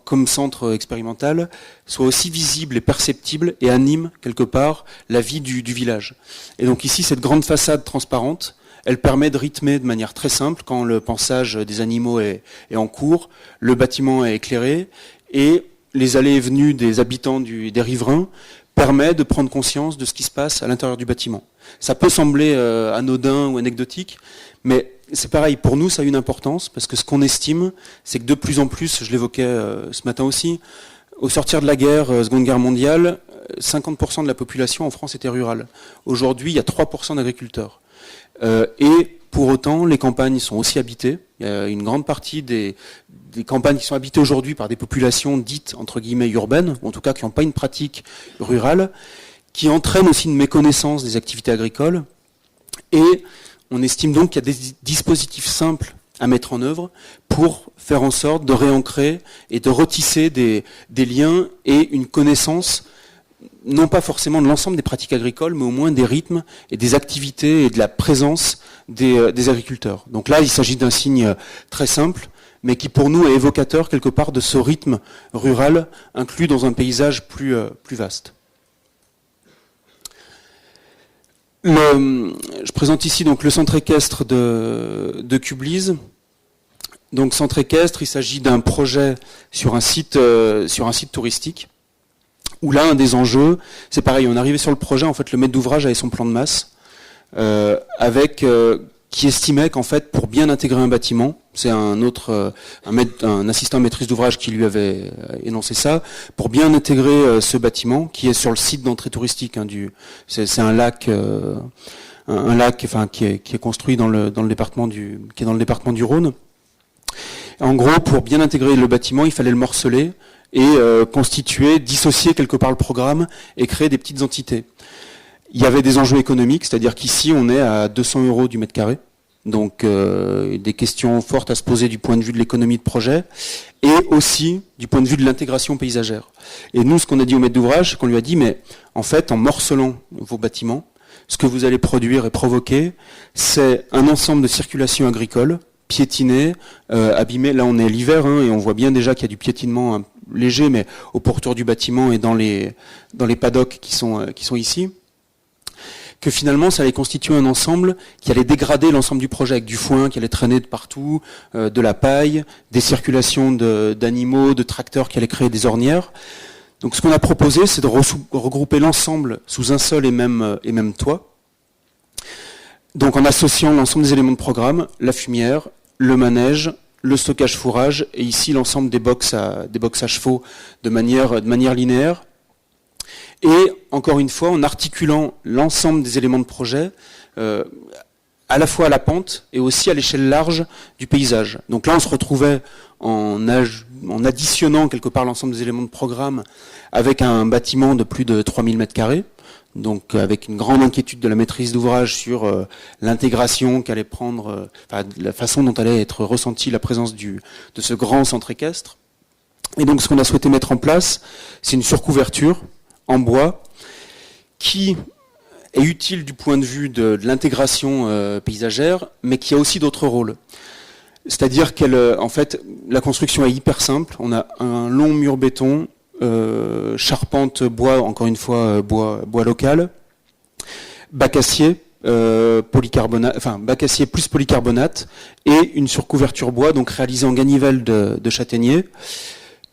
comme centre expérimental, soient aussi visibles et perceptibles et animent quelque part la vie du village. Et donc ici, cette grande façade transparente, elle permet de rythmer de manière très simple quand le pansage des animaux est en cours, le bâtiment est éclairé et les allées et venues des habitants des riverains permet de prendre conscience de ce qui se passe à l'intérieur du bâtiment. Ça peut sembler anodin ou anecdotique, mais c'est pareil, pour nous ça a une importance, parce que ce qu'on estime, c'est que de plus en plus, je l'évoquais ce matin aussi, au sortir de la guerre, Seconde Guerre mondiale, 50% de la population en France était rurale. Aujourd'hui, il y a 3% d'agriculteurs. Et pour autant, les campagnes sont aussi habitées. Il y a une grande partie des campagnes qui sont habitées aujourd'hui par des populations dites, entre guillemets, urbaines, ou en tout cas qui n'ont pas une pratique rurale, qui entraînent aussi une méconnaissance des activités agricoles. Et on estime donc qu'il y a des dispositifs simples à mettre en œuvre pour faire en sorte de réancrer et de retisser des liens et une connaissance, non pas forcément de l'ensemble des pratiques agricoles, mais au moins des rythmes et des activités et de la présence des agriculteurs. Donc là, il s'agit d'un signe très simple, mais qui pour nous est évocateur quelque part de ce rythme rural inclus dans un paysage plus vaste. Je présente ici donc le centre équestre de Cublise. Donc centre équestre, il s'agit d'un projet sur un site touristique. Où là, un des enjeux, c'est pareil, on est arrivé sur le projet, en fait, le maître d'ouvrage avait son plan de masse, qui estimait qu'en fait, pour bien intégrer un bâtiment, c'est un assistant maîtrise d'ouvrage qui lui avait énoncé ça, pour bien intégrer ce bâtiment, qui est sur le site d'entrée touristique, hein, c'est un lac, enfin, qui est construit dans le département qui est dans le département du Rhône. En gros, pour bien intégrer le bâtiment, il fallait le morceler, et constituer, dissocier quelque part le programme et créer des petites entités. Il y avait des enjeux économiques, c'est-à-dire qu'ici on est à 200 € du mètre carré, donc des questions fortes à se poser du point de vue de l'économie de projet et aussi du point de vue de l'intégration paysagère. Et nous, ce qu'on a dit au maître d'ouvrage, c'est qu'on lui a dit, mais en fait, en morcelant vos bâtiments, ce que vous allez produire et provoquer, c'est un ensemble de circulations agricoles, piétinées, abîmées. Là, on est l'hiver, hein, et on voit bien déjà qu'il y a du piétinement léger, mais au pourtour du bâtiment et dans les paddocks qui sont ici, que finalement ça allait constituer un ensemble qui allait dégrader l'ensemble du projet avec du foin qui allait traîner de partout, de la paille, des circulations d'animaux, de tracteurs qui allaient créer des ornières. Donc ce qu'on a proposé, c'est de regrouper l'ensemble sous un seul et même toit. Donc en associant l'ensemble des éléments de programme, la fumière, le manège, le stockage fourrage, et ici l'ensemble des box à chevaux de manière linéaire. Et encore une fois, en articulant l'ensemble des éléments de projet, à la fois à la pente et aussi à l'échelle large du paysage. Donc là, on se retrouvait en additionnant quelque part l'ensemble des éléments de programme avec un bâtiment de plus de 3000 m², donc avec une grande inquiétude de la maîtrise d'ouvrage sur l'intégration qu'allait prendre, la façon dont allait être ressentie la présence de ce grand centre équestre. Et donc ce qu'on a souhaité mettre en place, c'est une surcouverture en bois qui est utile du point de vue de l'intégration paysagère, mais qui a aussi d'autres rôles. C'est-à-dire en fait, la construction est hyper simple. On a un long mur béton, charpente bois, encore une fois bois local, bac acier, bac acier plus polycarbonate, et une surcouverture bois, donc réalisée en ganivelle de châtaignier,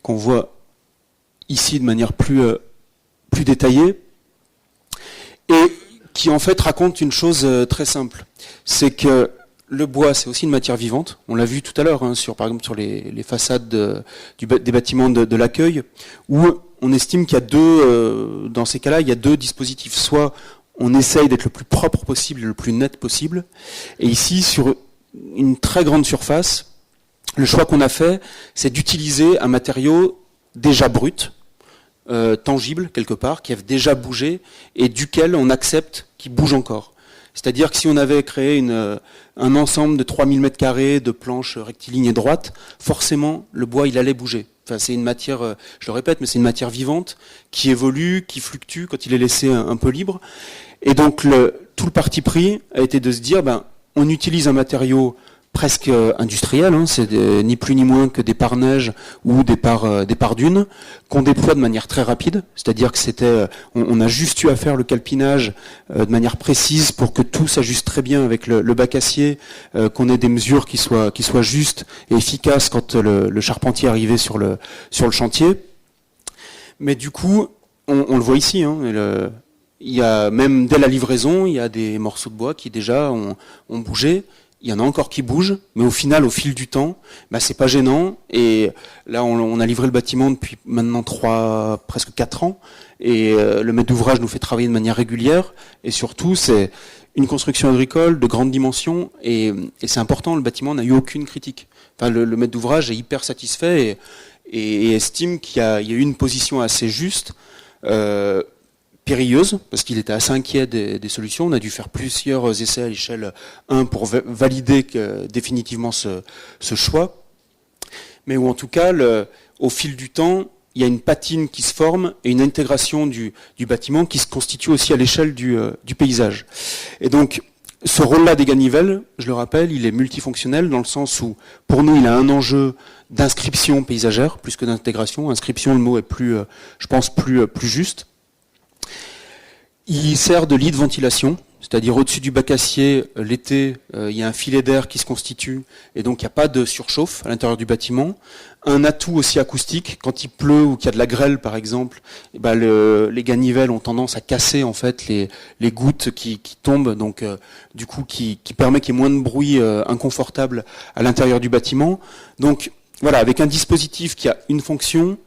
qu'on voit ici de manière plus détaillée, et qui en fait raconte une chose très simple. C'est que le bois, c'est aussi une matière vivante. On l'a vu tout à l'heure, par exemple sur les façades des bâtiments de l'accueil, où on estime qu'il y a dans ces cas-là, il y a deux dispositifs. Soit on essaye d'être le plus propre possible, le plus net possible, et ici, sur une très grande surface, le choix qu'on a fait, c'est d'utiliser un matériau déjà brut, tangible quelque part, qui a déjà bougé, et duquel on accepte qu'il bouge encore. C'est-à-dire que si on avait créé un ensemble de 3000 m² de planches rectilignes et droites, forcément le bois il allait bouger. Enfin, c'est une matière, je le répète, mais c'est une matière vivante qui évolue, qui fluctue quand il est laissé un peu libre. Et donc tout le parti pris a été de se dire, on utilise un matériau presque industriel, c'est ni plus ni moins que des pare-neige ou des pare-dunes qu'on déploie de manière très rapide, c'est-à-dire que on a juste eu à faire le calpinage de manière précise pour que tout s'ajuste très bien avec le bac acier, qu'on ait des mesures qui soient justes et efficaces quand le charpentier arrivait sur le chantier. Mais du coup, on le voit ici, il y a même dès la livraison, il y a des morceaux de bois qui déjà ont bougé. Il y en a encore qui bougent, mais au final, au fil du temps, c'est pas gênant. Et là, on a livré le bâtiment depuis maintenant presque 4 ans. Et le maître d'ouvrage nous fait travailler de manière régulière. Et surtout, c'est une construction agricole de grande dimension. Et c'est important, le bâtiment n'a eu aucune critique. Enfin, le maître d'ouvrage est hyper satisfait et estime qu'il y a eu une position assez juste. Périlleuse, parce qu'il était assez inquiet des solutions. On a dû faire plusieurs essais à l'échelle 1 pour valider définitivement ce choix. Mais où en tout cas, au fil du temps, il y a une patine qui se forme et une intégration du bâtiment qui se constitue aussi à l'échelle du paysage. Et donc, ce rôle-là des ganivelles, je le rappelle, il est multifonctionnel dans le sens où, pour nous, il a un enjeu d'inscription paysagère, plus que d'intégration. Inscription, le mot est je pense, plus juste. Il sert de lit de ventilation, c'est-à-dire au-dessus du bac acier, l'été, il y a un filet d'air qui se constitue, et donc il n'y a pas de surchauffe à l'intérieur du bâtiment. Un atout aussi acoustique, quand il pleut ou qu'il y a de la grêle par exemple, les ganivelles ont tendance à casser en fait les gouttes qui tombent, donc du coup qui permet qu'il y ait moins de bruit inconfortable à l'intérieur du bâtiment. Donc voilà, avec un dispositif qui a une fonction,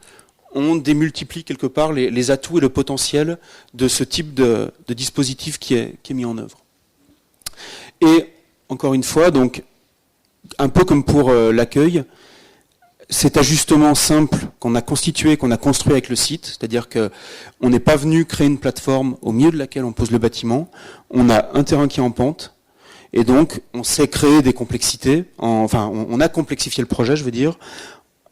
on démultiplie quelque part les atouts et le potentiel de ce type de dispositif qui est mis en œuvre. Et encore une fois, donc un peu comme pour l'accueil, cet ajustement simple qu'on a constitué, qu'on a construit avec le site, c'est-à-dire qu'on n'est pas venu créer une plateforme au milieu de laquelle on pose le bâtiment, on a un terrain qui est en pente, et donc on sait créer des complexités, on a complexifié le projet, je veux dire,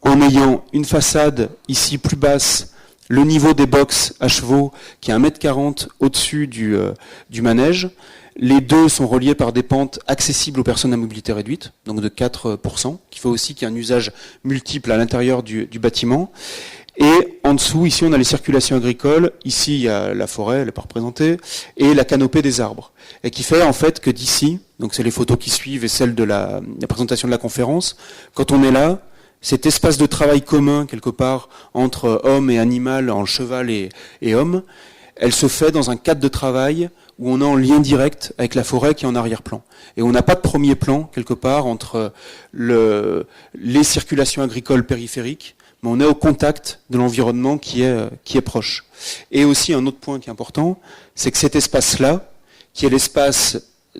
en ayant une façade ici plus basse, le niveau des box à chevaux qui est 1,40 m au-dessus du manège. Les deux sont reliés par des pentes accessibles aux personnes à mobilité réduite, donc de 4%, qui fait aussi qu'il y a un usage multiple à l'intérieur du bâtiment. Et en dessous, ici, on a les circulations agricoles. Ici, il y a la forêt, elle n'est pas représentée, et la canopée des arbres. Et qui fait en fait que d'ici, donc c'est les photos qui suivent et celles de la présentation de la conférence, quand on est là, cet espace de travail commun, quelque part, entre homme et animal, en cheval et homme, elle se fait dans un cadre de travail où on est en lien direct avec la forêt qui est en arrière-plan. Et on n'a pas de premier plan, quelque part, entre les circulations agricoles périphériques, mais on est au contact de l'environnement qui est proche. Et aussi, un autre point qui est important, c'est que cet espace-là, qui est l'espace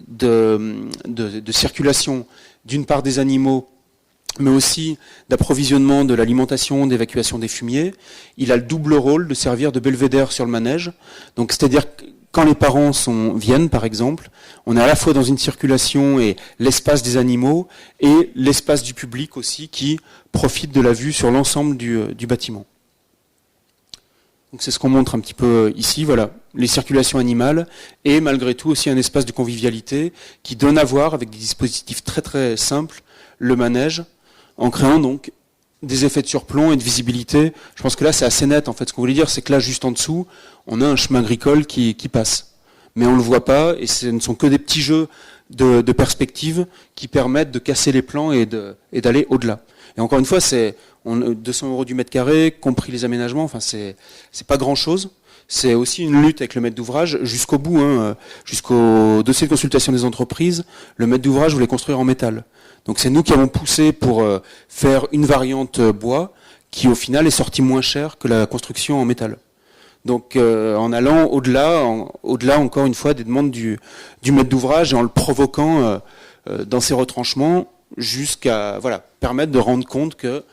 de circulation d'une part des animaux, mais aussi d'approvisionnement de l'alimentation, d'évacuation des fumiers. Il a le double rôle de servir de belvédère sur le manège. Donc, c'est-à-dire que quand les parents viennent, par exemple, on est à la fois dans une circulation et l'espace des animaux et l'espace du public aussi qui profite de la vue sur l'ensemble du bâtiment. Donc c'est ce qu'on montre un petit peu ici, voilà, les circulations animales et malgré tout aussi un espace de convivialité qui donne à voir avec des dispositifs très très simples le manège en créant donc des effets de surplomb et de visibilité. Je pense que là c'est assez net en fait. Ce qu'on voulait dire c'est que là juste en dessous on a un chemin agricole qui passe. Mais on ne le voit pas et ce ne sont que des petits jeux de perspective qui permettent de casser les plans et d'aller au-delà. Et encore une fois, c'est 200 € du mètre carré, compris les aménagements, enfin c'est pas grand-chose. C'est aussi une lutte avec le maître d'ouvrage jusqu'au bout, jusqu'au dossier de consultation des entreprises. Le maître d'ouvrage voulait construire en métal. Donc c'est nous qui avons poussé pour faire une variante bois qui au final est sortie moins chère que la construction en métal. Donc en allant au-delà encore une fois des demandes du maître d'ouvrage et en le provoquant dans ses retranchements jusqu'à permettre de rendre compte que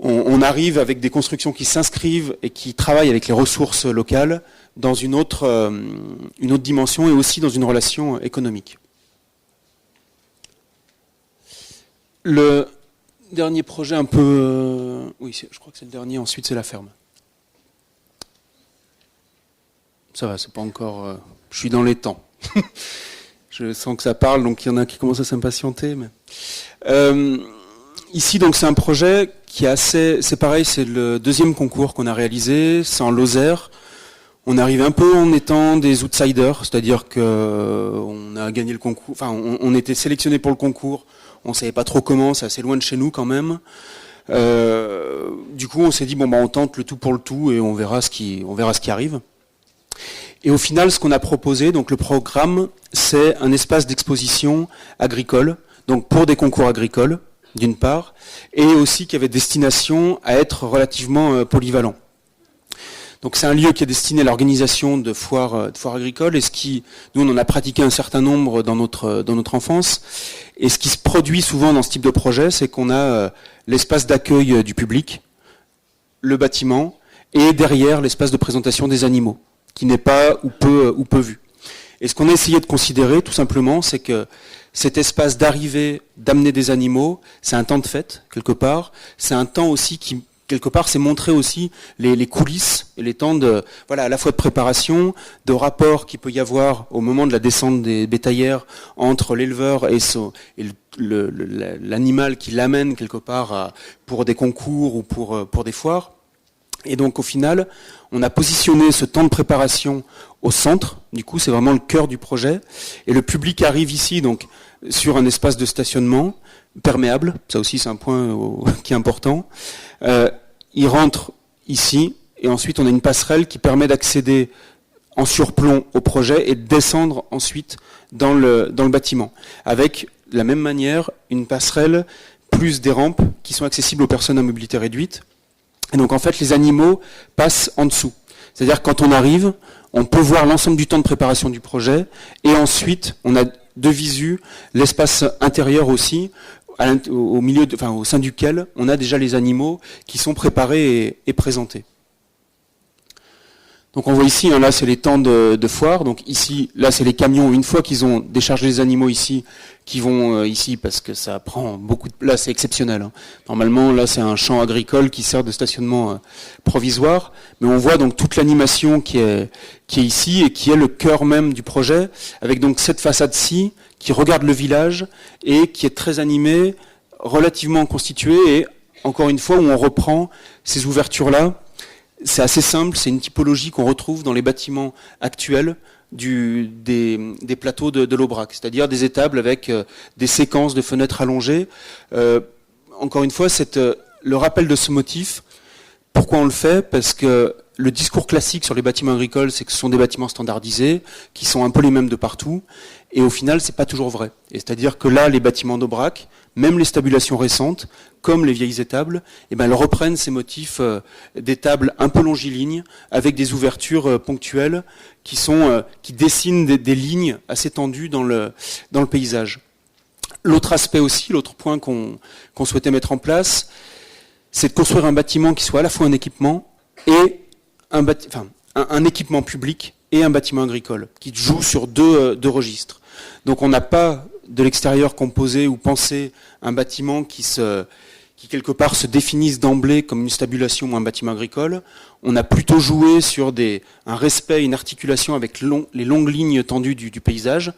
on arrive avec des constructions qui s'inscrivent et qui travaillent avec les ressources locales dans une autre dimension et aussi dans une relation économique. Le dernier projet un peu... oui, je crois que c'est le dernier, ensuite c'est la ferme. Ça va, c'est pas encore... je suis dans les temps. Je sens que ça parle, donc il y en a qui commencent à s'impatienter. Mais... ici, donc, c'est un projet qui est assez... C'est pareil, c'est le deuxième concours qu'on a réalisé, c'est en Lozère. On arrive un peu en étant des outsiders, c'est-à-dire qu'on a gagné le concours... Enfin, on était sélectionnés pour le concours, on savait pas trop comment, c'est assez loin de chez nous quand même. Du coup, on s'est dit, on tente le tout pour le tout et on verra ce qui arrive. Et au final, ce qu'on a proposé, donc le programme, c'est un espace d'exposition agricole, donc pour des concours agricoles, d'une part, et aussi qui avait destination à être relativement polyvalent. Donc c'est un lieu qui est destiné à l'organisation de foires agricoles, et nous on en a pratiqué un certain nombre dans notre enfance, et ce qui se produit souvent dans ce type de projet, c'est qu'on a l'espace d'accueil du public, le bâtiment, et derrière l'espace de présentation des animaux, qui n'est pas ou peu vu. Et ce qu'on a essayé de considérer, tout simplement, c'est que cet espace d'arrivée, d'amener des animaux, c'est un temps de fête, quelque part. C'est un temps aussi qui, quelque part, c'est montrer aussi les coulisses et les temps à la fois de préparation, de rapport qu'il peut y avoir au moment de la descente des bétaillères entre l'éleveur et l'animal qui l'amène quelque part pour des concours ou pour des foires. Et donc au final, on a positionné ce temps de préparation au centre. Du coup, c'est vraiment le cœur du projet. Et le public arrive ici donc sur un espace de stationnement perméable. Ça aussi, c'est un point qui est important. Il rentre ici et ensuite on a une passerelle qui permet d'accéder en surplomb au projet et de descendre ensuite dans le bâtiment. Avec de la même manière une passerelle plus des rampes qui sont accessibles aux personnes à mobilité réduite. Et donc en fait les animaux passent en dessous. C'est-à-dire que quand on arrive, on peut voir l'ensemble du temps de préparation du projet et ensuite on a de visu l'espace intérieur aussi, au sein duquel on a déjà les animaux qui sont préparés et présentés. Donc on voit ici, là c'est les temps de foire, donc ici, là c'est les camions, une fois qu'ils ont déchargé les animaux ici, qui vont ici parce que ça prend beaucoup de place, c'est exceptionnel. Normalement là c'est un champ agricole qui sert de stationnement provisoire, mais on voit donc toute l'animation qui est ici et qui est le cœur même du projet, avec donc cette façade-ci qui regarde le village et qui est très animée, relativement constituée et encore une fois où on reprend ces ouvertures-là. C'est assez simple, c'est une typologie qu'on retrouve dans les bâtiments actuels des plateaux de l'Aubrac, c'est-à-dire des étables avec des séquences de fenêtres allongées. Encore une fois, le rappel de ce motif, pourquoi on le fait ? Parce que le discours classique sur les bâtiments agricoles, c'est que ce sont des bâtiments standardisés, qui sont un peu les mêmes de partout, et au final, c'est pas toujours vrai. Et c'est-à-dire que là, les bâtiments d'Aubrac, même les stabulations récentes, comme les vieilles étables, elles reprennent ces motifs d'étables un peu longilignes, avec des ouvertures ponctuelles qui dessinent des lignes assez tendues dans le paysage. L'autre aspect aussi, l'autre point qu'on souhaitait mettre en place, c'est de construire un bâtiment qui soit à la fois un équipement et un équipement public et un bâtiment agricole, qui joue sur deux registres. Donc on n'a pas de l'extérieur composé ou pensé un bâtiment qui quelque part se définisse d'emblée comme une stabulation ou un bâtiment agricole. On a plutôt joué sur un respect, une articulation avec les longues lignes tendues du paysage,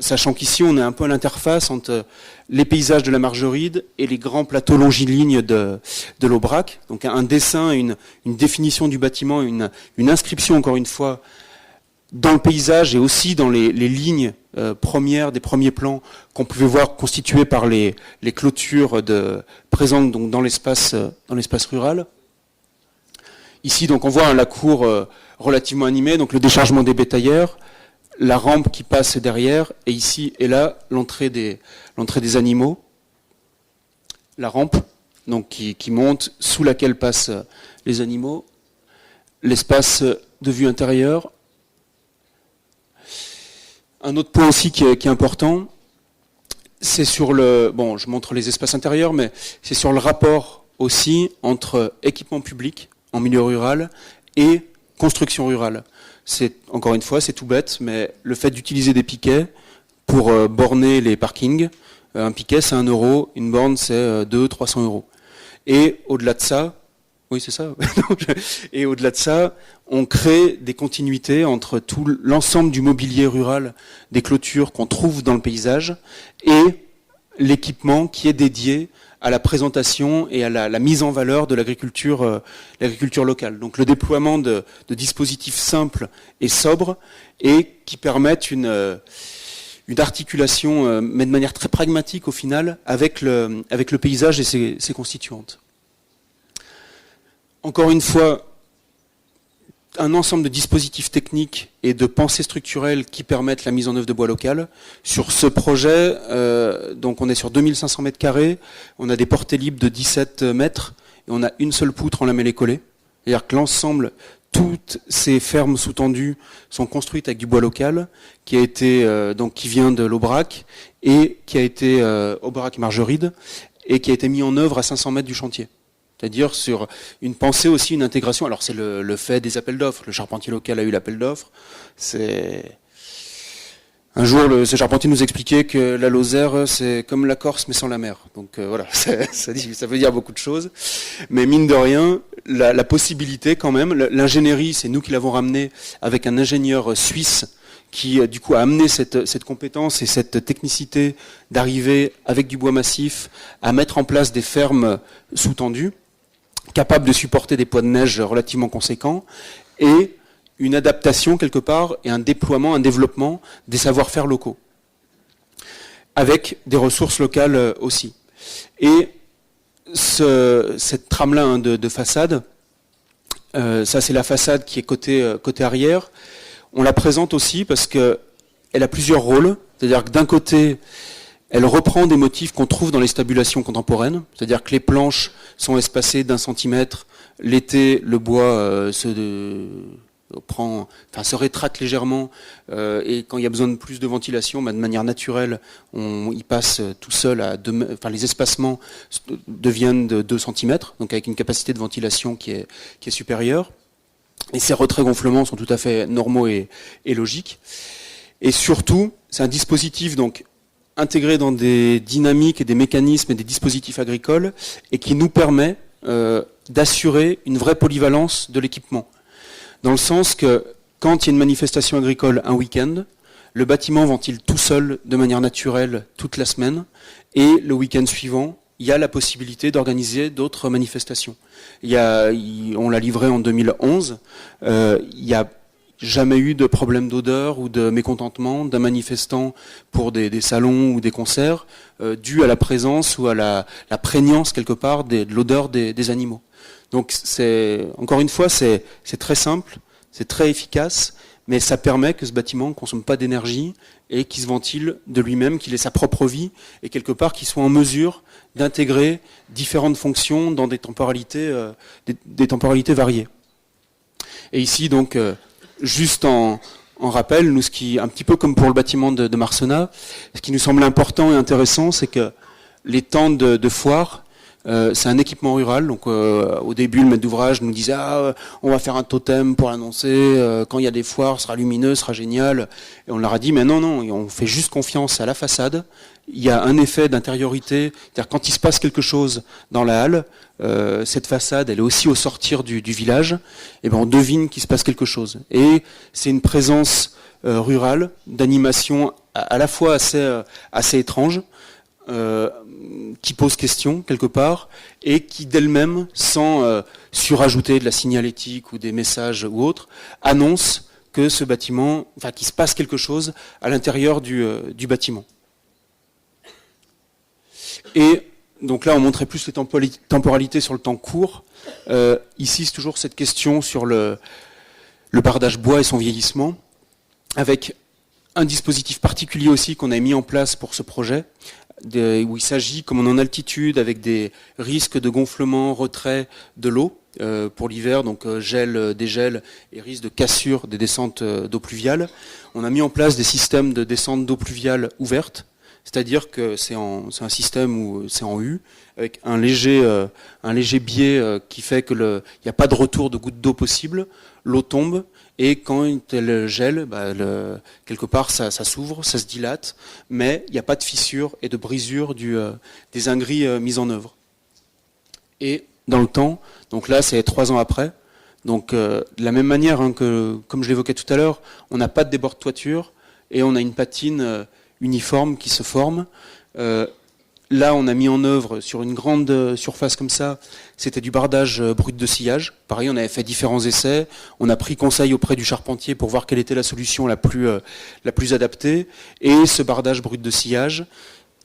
sachant qu'ici on est un peu à l'interface entre les paysages de la Margeride et les grands plateaux longilignes de l'Aubrac. Donc un dessin, une définition du bâtiment, une inscription encore une fois dans le paysage et aussi dans les lignes premières des premiers plans qu'on pouvait voir constituées par les clôtures présentes donc dans l'espace rural. Ici donc on voit la cour relativement animée, donc le déchargement des bétaillères, la rampe qui passe derrière, et ici et là l'entrée des animaux, la rampe donc qui monte, sous laquelle passent les animaux, l'espace de vue intérieure. Un autre point aussi qui est important, c'est sur je montre les espaces intérieurs, mais c'est sur le rapport aussi entre équipement public en milieu rural et construction rurale. Encore une fois, c'est tout bête, mais le fait d'utiliser des piquets pour borner les parkings, un piquet c'est 1 €, une borne c'est 200-300 €. Et au-delà de ça, oui, c'est ça. Et au-delà de ça, on crée des continuités entre tout l'ensemble du mobilier rural, des clôtures qu'on trouve dans le paysage, et l'équipement qui est dédié à la présentation et à la mise en valeur de l'agriculture locale. Donc le déploiement de dispositifs simples et sobres et qui permettent une articulation, mais de manière très pragmatique au final, avec le paysage et ses constituantes. Encore une fois, un ensemble de dispositifs techniques et de pensées structurelles qui permettent la mise en œuvre de bois local. Sur ce projet, donc on est sur 2500 mètres carrés, on a des portées libres de 17 mètres, et on a une seule poutre en lamellé collé. C'est-à-dire que l'ensemble, toutes ces fermes sous-tendues sont construites avec du bois local, qui vient de l'Aubrac, et qui a été Aubrac Margeride, et qui a été mis en œuvre à 500 mètres du chantier. C'est-à-dire sur une pensée aussi, une intégration. Alors c'est le fait des appels d'offres. Le charpentier local a eu l'appel d'offres. Un jour, ce charpentier nous expliquait que la Lozère, c'est comme la Corse, mais sans la mer. Donc voilà, ça veut dire beaucoup de choses. Mais mine de rien, la possibilité quand même, l'ingénierie, c'est nous qui l'avons ramené avec un ingénieur suisse qui du coup a amené cette compétence et cette technicité d'arriver avec du bois massif à mettre en place des fermes sous-tendues, capable de supporter des poids de neige relativement conséquents, et une adaptation quelque part, et un déploiement, un développement des savoir-faire locaux, avec des ressources locales aussi. Et cette trame-là de façade, ça c'est la façade qui est côté arrière, on la présente aussi parce qu'elle a plusieurs rôles, c'est-à-dire que d'un côté, elle reprend des motifs qu'on trouve dans les stabulations contemporaines, c'est-à-dire que les planches sont espacées d'1 centimètre. L'été, le bois se rétracte légèrement, et quand il y a besoin de plus de ventilation, de manière naturelle, il passe tout seul les espacements deviennent de 2 centimètres, donc avec une capacité de ventilation qui est supérieure. Et ces retraits-gonflements sont tout à fait normaux et logiques. Et surtout, c'est un dispositif donc intégré dans des dynamiques et des mécanismes et des dispositifs agricoles, et qui nous permet d'assurer une vraie polyvalence de l'équipement. Dans le sens que quand il y a une manifestation agricole un week-end, le bâtiment ventile tout seul de manière naturelle toute la semaine, et le week-end suivant, il y a la possibilité d'organiser d'autres manifestations. On l'a livré en 2011, il y a jamais eu de problème d'odeur ou de mécontentement d'un manifestant pour des salons ou des concerts dû à la présence ou à la prégnance quelque part de l'odeur des animaux. Donc encore une fois, c'est très simple, c'est très efficace, mais ça permet que ce bâtiment ne consomme pas d'énergie et qu'il se ventile de lui-même, qu'il ait sa propre vie, et quelque part qu'il soit en mesure d'intégrer différentes fonctions dans des temporalités variées. Et ici, donc, juste en rappel, nous, un petit peu comme pour le bâtiment de Marsena, ce qui nous semble important et intéressant, c'est que les temps de foire, c'est un équipement rural. Donc au début, le maître d'ouvrage nous disait on va faire un totem pour l'annoncer, quand il y a des foires, ce sera lumineux, ce sera génial. Et on leur a dit mais non, on fait juste confiance à la façade. Il y a un effet d'intériorité, c'est-à-dire quand il se passe quelque chose dans la halle, cette façade, elle est aussi au sortir du village, et ben on devine qu'il se passe quelque chose. Et c'est une présence rurale, d'animation à la fois assez étrange, qui pose question quelque part et qui d'elle-même, sans surajouter de la signalétique ou des messages ou autres, annonce que ce bâtiment, enfin qu'il se passe quelque chose à l'intérieur du bâtiment. Et donc là, on montrait plus les temporalités sur le temps court. Ici, c'est toujours cette question sur le bardage bois et son vieillissement, avec un dispositif particulier aussi qu'on a mis en place pour ce projet, où il s'agit, comme on est en altitude, avec des risques de gonflement, retrait de l'eau pour l'hiver, donc gel, dégel et risque de cassure des descentes d'eau pluviale. On a mis en place des systèmes de descente d'eau pluviale ouverte, c'est-à-dire que c'est un système où c'est en U, avec un léger biais qui fait que il n'y a pas de retour de gouttes d'eau possible, l'eau tombe, et quand elle gèle, quelque part ça s'ouvre, ça se dilate, mais il n'y a pas de fissure et de brisure des ingris mis en œuvre. Et dans le temps, donc là c'est 3 ans après, donc de la même manière que, comme je l'évoquais tout à l'heure, on n'a pas de débord de toiture, et on a une patine uniforme qui se forme. Là, on a mis en œuvre sur une grande surface comme ça, c'était du bardage brut de sillage. Pareil, on avait fait différents essais. On a pris conseil auprès du charpentier pour voir quelle était la solution la plus adaptée. Et ce bardage brut de sillage,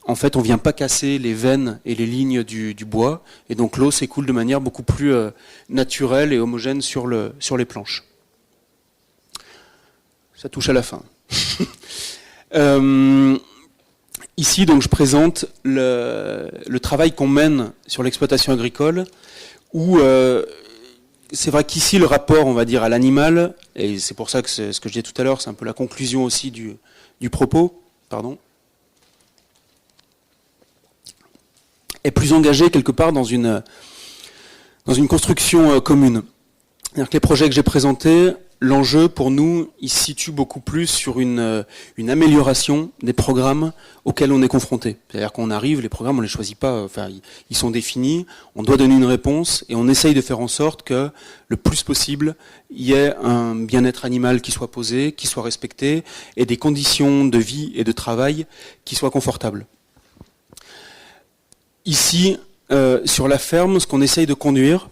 en fait, on vient pas casser les veines et les lignes du bois. Et donc l'eau s'écoule de manière beaucoup plus naturelle et homogène sur les planches. Ça touche à la fin. Ici, donc, je présente le travail qu'on mène sur l'exploitation agricole, où c'est vrai qu'ici, le rapport, on va dire, à l'animal, et c'est pour ça que c'est ce que je disais tout à l'heure, c'est un peu la conclusion aussi du propos, est plus engagé quelque part dans une construction commune. C'est-à-dire que les projets que j'ai présentés, l'enjeu pour nous, il se situe beaucoup plus sur une amélioration des programmes auxquels on est confronté. C'est-à-dire qu'on arrive, les programmes on les choisit pas, enfin ils sont définis, on doit donner une réponse et on essaye de faire en sorte que le plus possible il y ait un bien-être animal qui soit posé, qui soit respecté et des conditions de vie et de travail qui soient confortables. Ici, sur la ferme, ce qu'on essaye de conduire,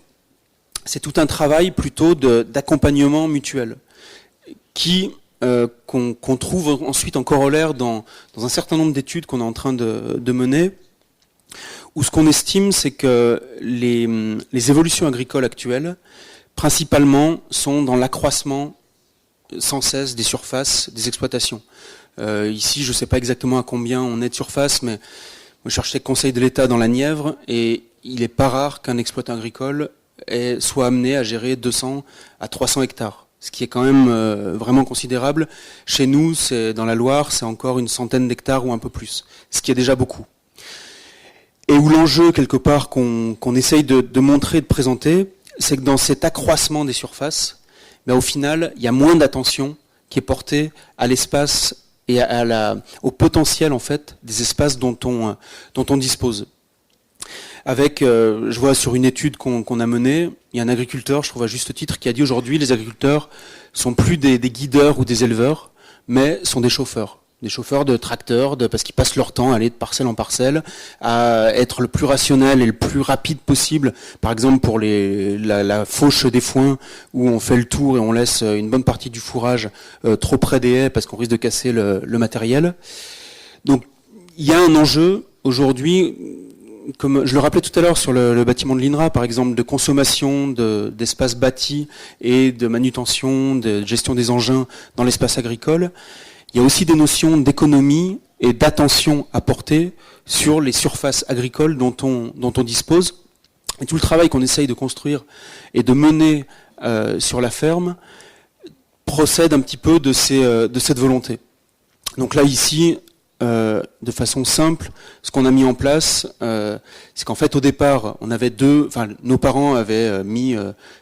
c'est tout un travail plutôt d'accompagnement mutuel qu'on trouve ensuite en corollaire dans un certain nombre d'études qu'on est en train de mener, où ce qu'on estime, c'est que les évolutions agricoles actuelles, principalement, sont dans l'accroissement sans cesse des surfaces des exploitations. Ici, je ne sais pas exactement à combien on est de surface, mais je cherchais conseil de l'État dans la Nièvre, et il n'est pas rare qu'un exploitant agricole soit amené à gérer 200 à 300 hectares, ce qui est quand même vraiment considérable. Chez nous, dans la Loire, c'est encore une centaine d'hectares ou un peu plus, ce qui est déjà beaucoup. Et où l'enjeu, quelque part, qu'on essaye de montrer, de présenter, c'est que dans cet accroissement des surfaces, au final, il y a moins d'attention qui est portée à l'espace et au potentiel, en fait, des espaces dont on dispose. Avec, je vois sur une étude qu'on a menée, il y a un agriculteur, je trouve à juste titre, qui a dit aujourd'hui les agriculteurs sont plus des guideurs ou des éleveurs, mais sont des chauffeurs de tracteurs, parce qu'ils passent leur temps à aller de parcelle en parcelle, à être le plus rationnel et le plus rapide possible, par exemple pour la fauche des foins, où on fait le tour et on laisse une bonne partie du fourrage trop près des haies parce qu'on risque de casser le matériel. Donc il y a un enjeu aujourd'hui comme je le rappelais tout à l'heure sur le bâtiment de l'INRA, par exemple, de consommation d'espaces bâtis et de manutention, de gestion des engins dans l'espace agricole, il y a aussi des notions d'économie et d'attention à porter sur les surfaces agricoles dont on dispose. Et tout le travail qu'on essaye de construire et de mener sur la ferme procède un petit peu de cette volonté. Donc là, ici, de façon simple, ce qu'on a mis en place, c'est qu'en fait, au départ, on avait nos parents avaient mis,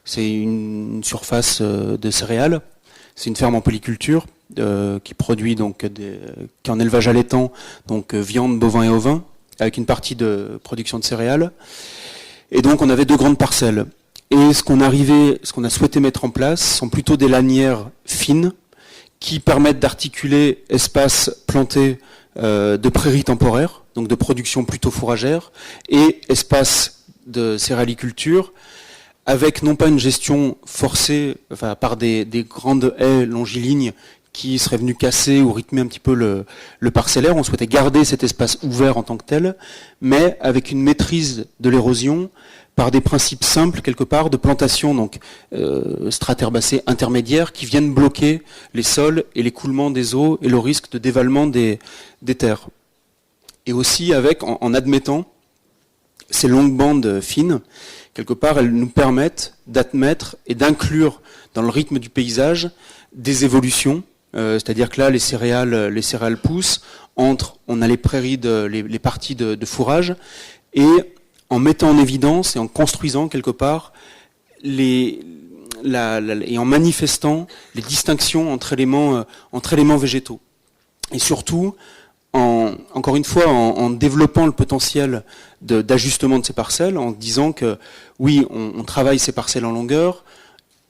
c'est une surface de céréales, c'est une ferme en polyculture qui produit donc qui est en élevage allaitant, donc viande, bovin et ovin, avec une partie de production de céréales. Et donc, on avait 2 grandes parcelles. Et ce qu'on a souhaité mettre en place sont plutôt des lanières fines qui permettent d'articuler espaces plantés de prairies temporaires, donc de production plutôt fourragère, et espaces de céréaliculture, avec non pas une gestion forcée par des grandes haies longilignes qui seraient venues casser ou rythmer un petit peu le parcellaire. On souhaitait garder cet espace ouvert en tant que tel, mais avec une maîtrise de l'érosion par des principes simples, quelque part, de plantation, donc strates-herbacées intermédiaires, qui viennent bloquer les sols et l'écoulement des eaux et le risque de dévalement des terres. Et aussi en admettant ces longues bandes fines, quelque part, elles nous permettent d'admettre et d'inclure dans le rythme du paysage des évolutions, c'est-à-dire que là, les céréales poussent, on a les prairies, les parties de fourrage, et en mettant en évidence et en construisant quelque part et en manifestant les distinctions entre éléments végétaux. Et surtout, encore une fois, en développant le potentiel d'ajustement de ces parcelles, en disant que oui, on travaille ces parcelles en longueur,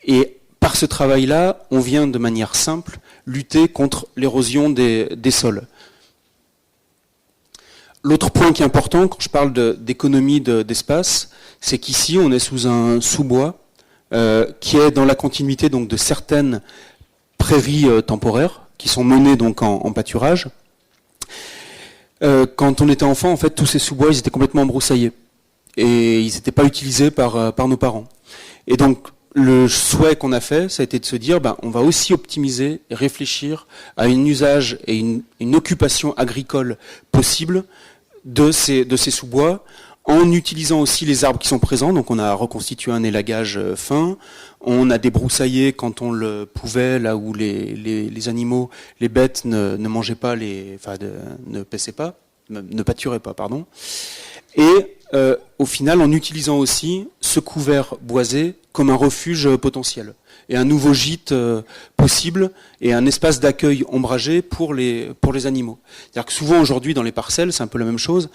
et par ce travail-là, on vient de manière simple lutter contre l'érosion des sols. L'autre point qui est important quand je parle d'économie d'espace, c'est qu'ici on est sous un sous-bois qui est dans la continuité donc de certaines prairies temporaires qui sont menées donc en pâturage. Quand on était enfant, en fait, tous ces sous-bois ils étaient complètement embroussaillés et ils n'étaient pas utilisés par nos parents. Et donc le souhait qu'on a fait, ça a été de se dire, on va aussi optimiser et réfléchir à un usage et une occupation agricole possible de ces sous-bois, en utilisant aussi les arbres qui sont présents. Donc on a reconstitué un élagage fin, on a débroussaillé quand on le pouvait, là où les animaux, les bêtes ne mangeaient pas, ne paissaient pas, ne pâturaient pas, pardon. Et au final, en utilisant aussi ce couvert boisé comme un refuge potentiel et un nouveau gîte possible et un espace d'accueil ombragé pour les animaux. C'est-à-dire que souvent aujourd'hui dans les parcelles, c'est un peu la même chose,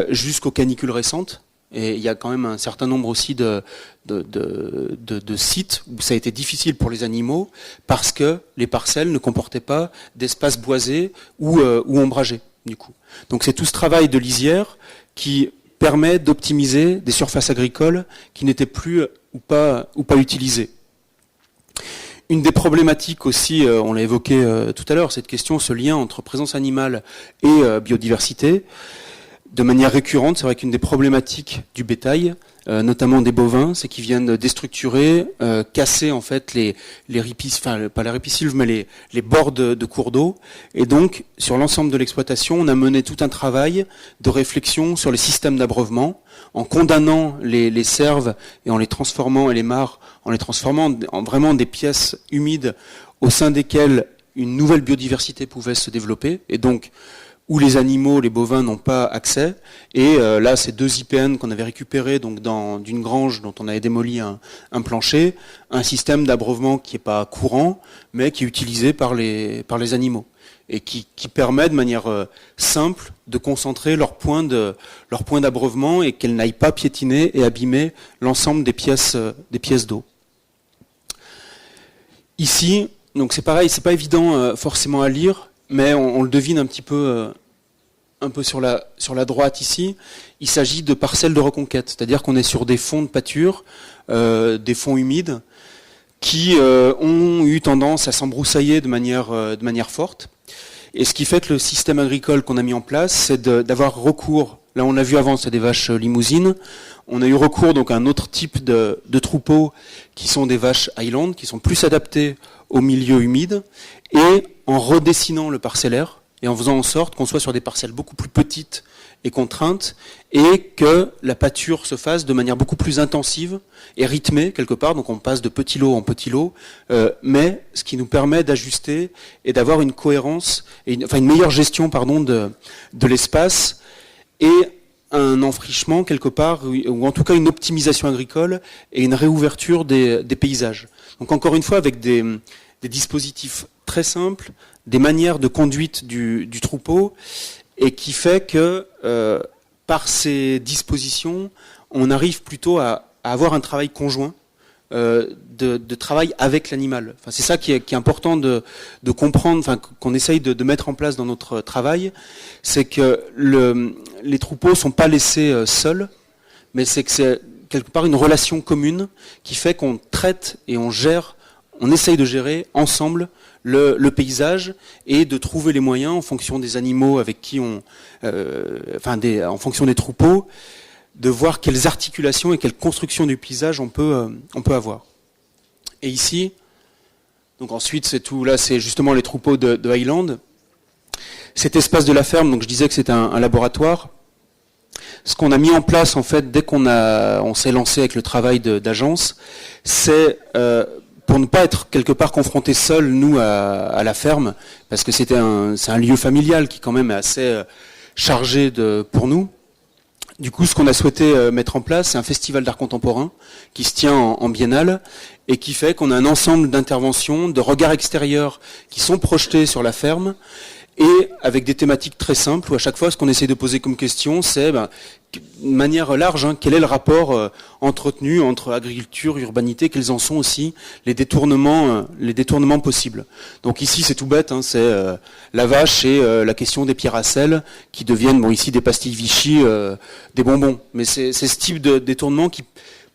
jusqu'aux canicules récentes, et il y a quand même un certain nombre aussi de sites où ça a été difficile pour les animaux parce que les parcelles ne comportaient pas d'espace boisé ou ombragé du coup. Donc c'est tout ce travail de lisière qui permet d'optimiser des surfaces agricoles qui n'étaient plus ou pas utilisées. Une des problématiques aussi, on l'a évoqué tout à l'heure, cette question, ce lien entre présence animale et biodiversité. De manière récurrente, c'est vrai qu'une des problématiques du bétail, notamment des bovins, c'est qu'ils viennent déstructurer, casser en fait les ripisylves, pas les ripisylves, mais les bords de cours d'eau. Et donc, sur l'ensemble de l'exploitation, on a mené tout un travail de réflexion sur les systèmes d'abreuvement, en condamnant les cerves et en les transformant, et les mares, en les transformant en vraiment des pièces humides au sein desquelles une nouvelle biodiversité pouvait se développer. Et donc, où les animaux, les bovins n'ont pas accès. Et là, ces 2 IPN qu'on avait récupérés donc d'une grange dont on avait démoli un plancher, un système d'abreuvement qui n'est pas courant, mais qui est utilisé par les animaux et qui permet de manière simple de concentrer leur point d'abreuvement et qu'elles n'aillent pas piétiner et abîmer l'ensemble des pièces d'eau. Ici, donc c'est pareil, c'est pas évident forcément à lire, mais on le devine un peu sur la droite ici. Il s'agit de parcelles de reconquête, c'est-à-dire qu'on est sur des fonds de pâture, des fonds humides, qui ont eu tendance à s'embroussailler de manière forte. Et ce qui fait que le système agricole qu'on a mis en place, c'est d'avoir recours là on a vu avant, c'est des vaches limousines. On a eu recours donc à un autre type de troupeaux qui sont des vaches Highland, qui sont plus adaptées au milieu humide, et en redessinant le parcellaire, et en faisant en sorte qu'on soit sur des parcelles beaucoup plus petites et contraintes, et que la pâture se fasse de manière beaucoup plus intensive et rythmée quelque part, donc on passe de petits lots en petits lots, mais ce qui nous permet d'ajuster et d'avoir une cohérence, et une meilleure gestion de l'espace, et un enfrichement quelque part, ou en tout cas une optimisation agricole et une réouverture des paysages. Donc encore une fois, avec des dispositifs très simples, des manières de conduite du troupeau, et qui fait que par ces dispositions, on arrive plutôt à avoir un travail conjoint, de travail avec l'animal. Enfin, c'est ça qui est important de comprendre, enfin, qu'on essaye de mettre en place dans notre travail, c'est que les troupeaux sont pas laissés seuls, mais c'est que c'est quelque part une relation commune qui fait qu'on traite et on essaye de gérer ensemble le paysage et de trouver les moyens en fonction des animaux avec qui en fonction des troupeaux, de voir quelles articulations et quelles constructions du paysage on peut avoir. Et ici, donc ensuite c'est tout, là c'est justement les troupeaux de Highland. Cet espace de la ferme, donc je disais que c'était un laboratoire. Ce qu'on a mis en place en fait dès on s'est lancé avec le travail d'agence, c'est pour ne pas être quelque part confronté seul, nous, à la ferme, parce que c'est un lieu familial qui quand même est assez chargé pour nous. Du coup, ce qu'on a souhaité mettre en place, c'est un festival d'art contemporain qui se tient en biennale et qui fait qu'on a un ensemble d'interventions, de regards extérieurs qui sont projetés sur la ferme, et avec des thématiques très simples où à chaque fois ce qu'on essaie de poser comme question, c'est de manière large, quel est le rapport entretenu entre agriculture, urbanité, quels en sont aussi les détournements possibles. Donc ici c'est tout bête, c'est la vache et la question des pierres à sel qui deviennent ici des pastilles Vichy, des bonbons. Mais c'est ce type de détournement qui,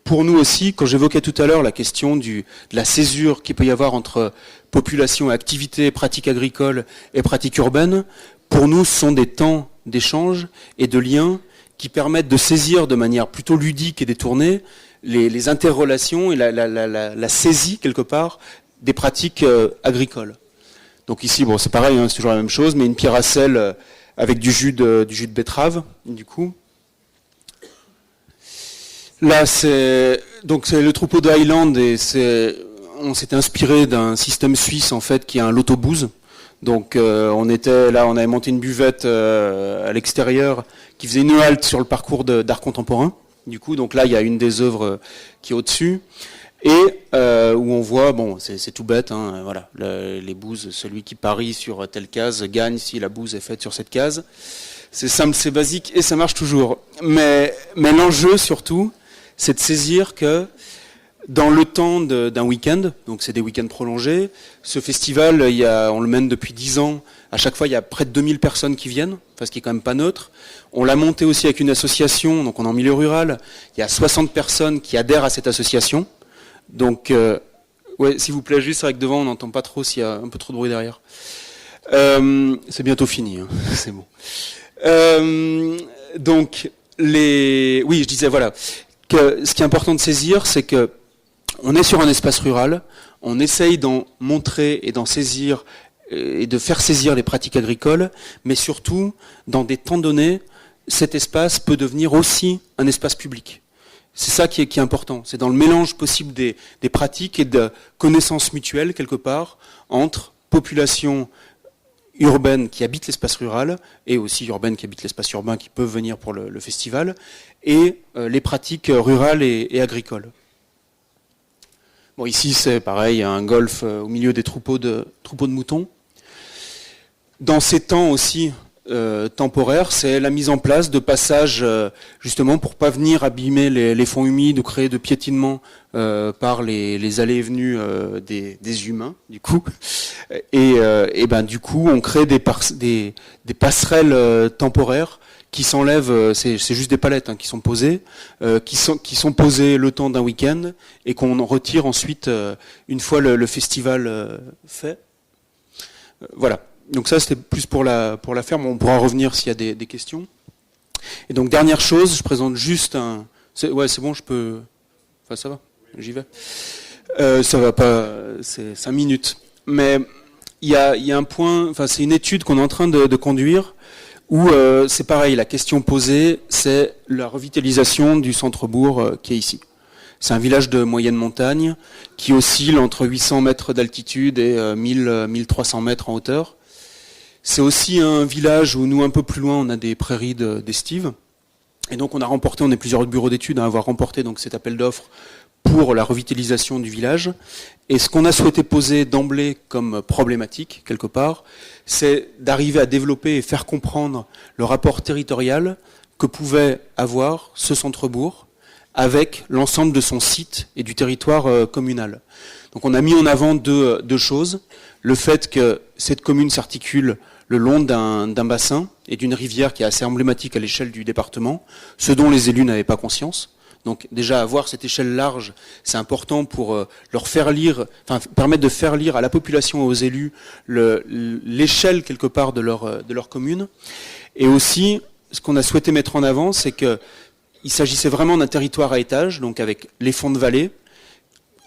pour nous aussi, quand j'évoquais tout à l'heure la question de la césure qu'il peut y avoir entre population, activité, pratiques agricoles et pratiques urbaines, pour nous, ce sont des temps d'échange et de liens qui permettent de saisir de manière plutôt ludique et détournée les interrelations et la saisie, quelque part, des pratiques agricoles. Donc ici, c'est pareil, c'est toujours la même chose, mais une pierre à sel avec du jus de betterave, du coup. Là, c'est le troupeau de Highland, et on s'était inspiré d'un système suisse en fait qui est un l'autobooze. Donc on avait monté une buvette à l'extérieur qui faisait une halte sur le parcours d'art contemporain. Du coup, donc là il y a une des œuvres qui est au-dessus et où on voit, c'est tout bête, voilà, les bouses, celui qui parie sur telle case gagne si la bouse est faite sur cette case. C'est simple, c'est basique et ça marche toujours. Mais l'enjeu surtout, c'est de saisir que dans le temps d'un week-end, donc c'est des week-ends prolongés, ce festival, on le mène depuis 10 ans, à chaque fois il y a près de 2000 personnes qui viennent, ce qui est quand même pas neutre. On l'a monté aussi avec une association, donc on est en milieu rural, il y a 60 personnes qui adhèrent à cette association. Donc, s'il vous plaît, juste avec devant, on n'entend pas trop s'il y a un peu trop de bruit derrière. C'est bientôt fini, c'est bon. Donc, oui, je disais, voilà, que ce qui est important de saisir, c'est que on est sur un espace rural, on essaye d'en montrer et d'en saisir et de faire saisir les pratiques agricoles, mais surtout, dans des temps donnés, cet espace peut devenir aussi un espace public. C'est ça qui est important, c'est dans le mélange possible des pratiques et de connaissances mutuelles, quelque part, entre populations urbaines qui habitent l'espace rural, et aussi urbaines qui habitent l'espace urbain, qui peuvent venir pour le festival, et les pratiques rurales et agricoles. Bon, ici, c'est pareil, un golf au milieu des troupeaux de moutons. Dans ces temps aussi temporaires, c'est la mise en place de passages, justement, pour pas venir abîmer les fonds humides ou créer de piétinement par les allées et venues des humains, du coup. Et du coup, on crée des passerelles temporaires qui s'enlèvent, c'est juste des palettes qui sont posées, qui sont posées le temps d'un week-end et qu'on retire ensuite une fois le festival fait. Voilà. Donc ça c'était plus pour la ferme. On pourra revenir s'il y a des questions. Et donc dernière chose, je présente juste un... c'est bon, je peux... Enfin ça va, j'y vais. Ça va pas, c'est 5 minutes. Mais il y a un point, enfin c'est une étude qu'on est en train de conduire, où c'est pareil, la question posée, c'est la revitalisation du centre-bourg qui est ici. C'est un village de moyenne montagne qui oscille entre 800 mètres d'altitude et 1300 mètres en hauteur. C'est aussi un village où nous, un peu plus loin, on a des prairies d'estive. Et donc on est plusieurs bureaux d'études à avoir remporté donc cet appel d'offres pour la revitalisation du village. Et ce qu'on a souhaité poser d'emblée comme problématique, quelque part, c'est d'arriver à développer et faire comprendre le rapport territorial que pouvait avoir ce centre-bourg avec l'ensemble de son site et du territoire communal. Donc on a mis en avant deux choses. Le fait que cette commune s'articule le long d'un bassin et d'une rivière qui est assez emblématique à l'échelle du département, ce dont les élus n'avaient pas conscience. Donc déjà avoir cette échelle large, c'est important pour leur faire lire, enfin permettre de faire lire à la population et aux élus l'échelle quelque part de leur commune. Et aussi, ce qu'on a souhaité mettre en avant, c'est que il s'agissait vraiment d'un territoire à étage, donc avec les fonds de vallée,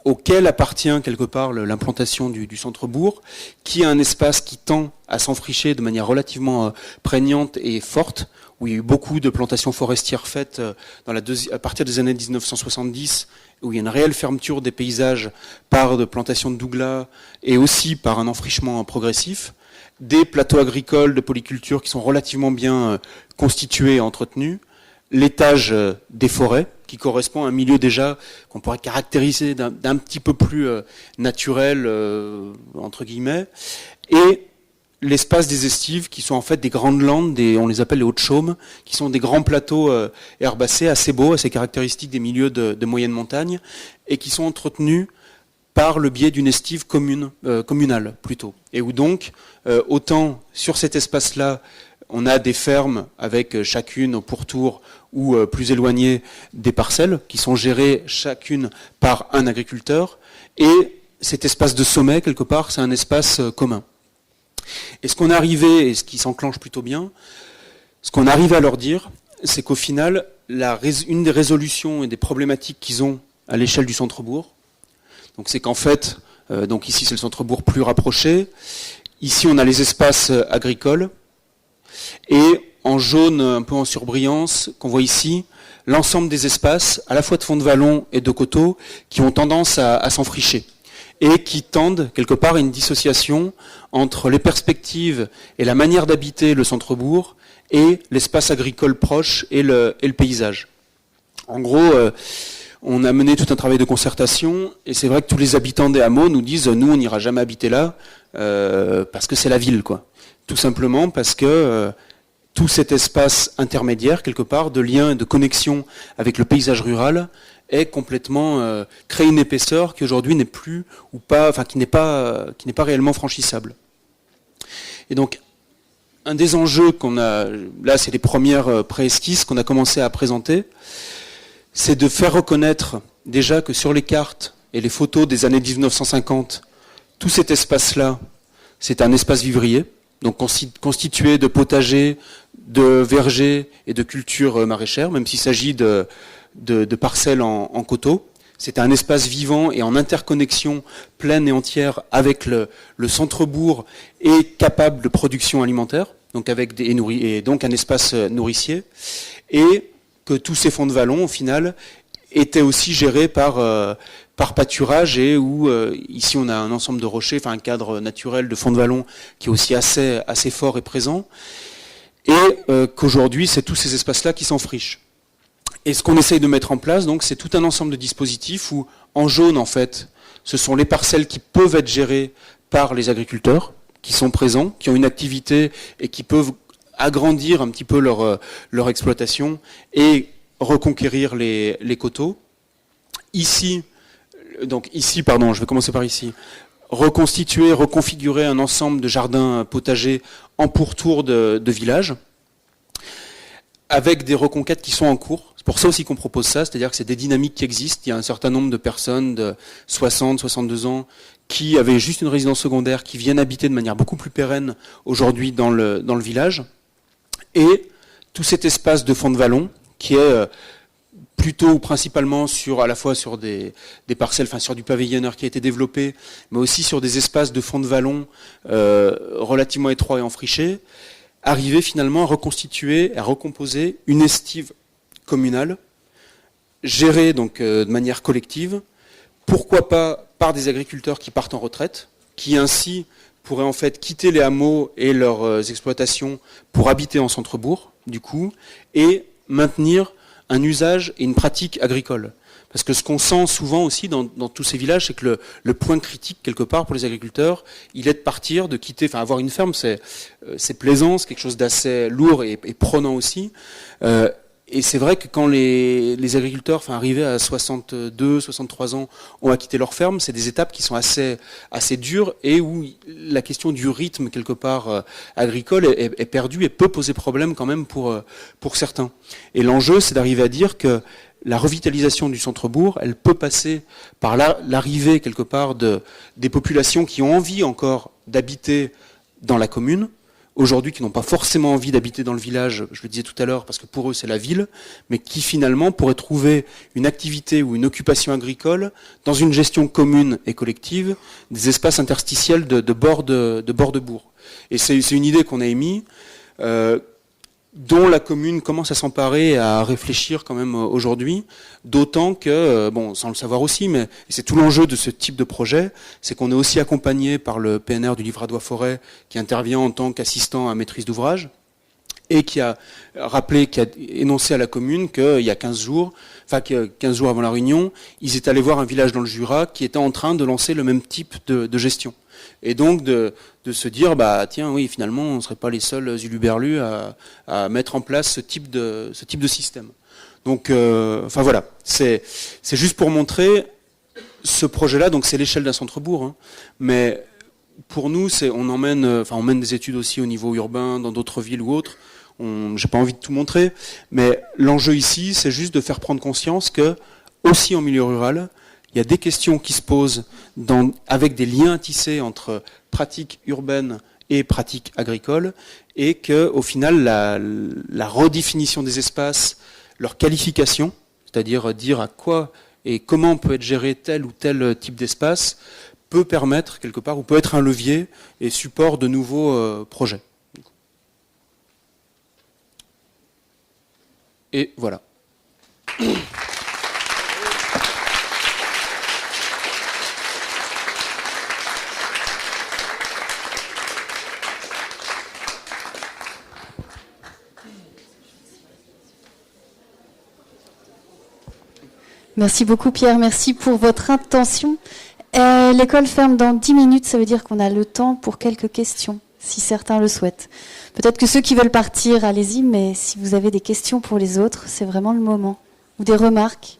auquel appartient quelque part l'implantation du centre-bourg, qui est un espace qui tend à s'enfricher de manière relativement prégnante et forte, où il y a eu beaucoup de plantations forestières faites à partir des années 1970, où il y a une réelle fermeture des paysages par de plantations de douglas et aussi par un enfrichement progressif, des plateaux agricoles de polyculture qui sont relativement bien constitués et entretenus, l'étage des forêts, qui correspond à un milieu déjà qu'on pourrait caractériser d'un petit peu plus naturel, entre guillemets, et l'espace des estives, qui sont en fait des grandes landes, on les appelle les Hauts-de-Chaume, qui sont des grands plateaux herbacés, assez beaux, assez caractéristiques des milieux de moyenne montagne, et qui sont entretenus par le biais d'une estive communale, plutôt. Et où donc, autant sur cet espace-là, on a des fermes avec chacune au pourtour ou plus éloignées des parcelles qui sont gérées chacune par un agriculteur. Et cet espace de sommet, quelque part, c'est un espace commun. Et ce qu'on est arrivé, et ce qui s'enclenche plutôt bien, ce qu'on arrive à leur dire, c'est qu'au final, une des résolutions et des problématiques qu'ils ont à l'échelle du centre-bourg, donc c'est qu'en fait, donc ici c'est le centre-bourg plus rapproché, ici on a les espaces agricoles, et en jaune, un peu en surbrillance, qu'on voit ici, l'ensemble des espaces, à la fois de fond de vallon et de coteaux, qui ont tendance à s'enfricher et qui tendent quelque part à une dissociation entre les perspectives et la manière d'habiter le centre-bourg et l'espace agricole proche et le paysage. En gros, on a mené tout un travail de concertation et c'est vrai que tous les habitants des hameaux nous disent « nous, on n'ira jamais habiter là parce que c'est la ville, quoi ». Tout simplement parce que tout cet espace intermédiaire, quelque part, de lien et de connexion avec le paysage rural, est complètement crée une épaisseur qui aujourd'hui n'est plus ou pas, enfin qui n'est pas réellement franchissable. Et donc, un des enjeux qu'on a, là, c'est les premières pré-esquisses qu'on a commencé à présenter, c'est de faire reconnaître déjà que sur les cartes et les photos des années 1950, tout cet espace-là, c'est un espace vivrier. Donc constitué de potagers, de vergers et de cultures maraîchères, même s'il s'agit de parcelles en coteaux. C'est un espace vivant et en interconnexion pleine et entière avec le centre-bourg et capable de production alimentaire, donc et donc un espace nourricier, et que tous ces fonds de vallon, au final, étaient aussi gérés par pâturage et où ici on a un ensemble de rochers, enfin un cadre naturel de fond de vallon qui est aussi assez fort et présent, et qu'aujourd'hui c'est tous ces espaces-là qui s'enfrichent. Et ce qu'on essaye de mettre en place, donc, c'est tout un ensemble de dispositifs où, en jaune en fait, ce sont les parcelles qui peuvent être gérées par les agriculteurs, qui sont présents, qui ont une activité et qui peuvent agrandir un petit peu leur exploitation et reconquérir les coteaux. Ici, je vais commencer par ici, reconfigurer un ensemble de jardins potagers en pourtour de villages, avec des reconquêtes qui sont en cours. C'est pour ça aussi qu'on propose ça, c'est-à-dire que c'est des dynamiques qui existent. Il y a un certain nombre de personnes de 60, 62 ans qui avaient juste une résidence secondaire, qui viennent habiter de manière beaucoup plus pérenne aujourd'hui dans le village. Et tout cet espace de fond de vallon qui est plutôt ou principalement à la fois sur des parcelles, enfin sur du pavillonneur qui a été développé, mais aussi sur des espaces de fond de vallon relativement étroits et enfrichés, arriver finalement à reconstituer, à recomposer une estive communale, gérée donc de manière collective, pourquoi pas par des agriculteurs qui partent en retraite, qui ainsi pourraient en fait quitter les hameaux et leurs exploitations pour habiter en centre-bourg, du coup, et maintenir un usage et une pratique agricole. Parce que ce qu'on sent souvent aussi dans tous ces villages, c'est que le point critique, quelque part, pour les agriculteurs, il est de partir, de quitter, enfin avoir une ferme, c'est plaisant, c'est quelque chose d'assez lourd et prenant aussi. Et c'est vrai que quand les agriculteurs, enfin arrivés à 62, 63 ans, ont à quitter leur ferme, c'est des étapes qui sont assez dures et où la question du rythme, quelque part, agricole est perdue et peut poser problème quand même pour certains. Et l'enjeu, c'est d'arriver à dire que la revitalisation du centre-bourg, elle peut passer par l'arrivée, quelque part, des populations qui ont envie encore d'habiter dans la commune, aujourd'hui qui n'ont pas forcément envie d'habiter dans le village, je le disais tout à l'heure, parce que pour eux c'est la ville, mais qui finalement pourraient trouver une activité ou une occupation agricole dans une gestion commune et collective des espaces interstitiels de bord de bourg. Et c'est une idée qu'on a émise, dont la commune commence à s'emparer et à réfléchir quand même aujourd'hui, d'autant que, bon, sans le savoir aussi, mais c'est tout l'enjeu de ce type de projet, c'est qu'on est aussi accompagné par le PNR du Livradois-Forêt, qui intervient en tant qu'assistant à maîtrise d'ouvrage, et qui a énoncé à la commune qu'il y a 15 jours avant la réunion, ils étaient allés voir un village dans le Jura qui était en train de lancer le même type de gestion. Et donc de se dire, bah tiens, oui, finalement, on ne serait pas les seuls huluberlus à mettre en place ce type de système. Donc, enfin voilà, c'est juste pour montrer ce projet-là. Donc c'est l'échelle d'un centre-bourg, hein, mais pour nous, on mène des études aussi au niveau urbain, dans d'autres villes ou autres. J'ai pas envie de tout montrer, mais l'enjeu ici, c'est juste de faire prendre conscience que, aussi en milieu rural, il y a des questions qui se posent avec des liens tissés entre pratiques urbaines et pratiques agricoles, et que, au final, la redéfinition des espaces, leur qualification, c'est-à-dire dire à quoi et comment peut être géré tel ou tel type d'espace, peut permettre quelque part, ou peut être un levier et support de nouveaux projets. Et voilà. Merci beaucoup Pierre, merci pour votre intention. L'école ferme dans 10 minutes, ça veut dire qu'on a le temps pour quelques questions, si certains le souhaitent. Peut-être que ceux qui veulent partir, allez-y, mais si vous avez des questions pour les autres, c'est vraiment le moment. Ou des remarques.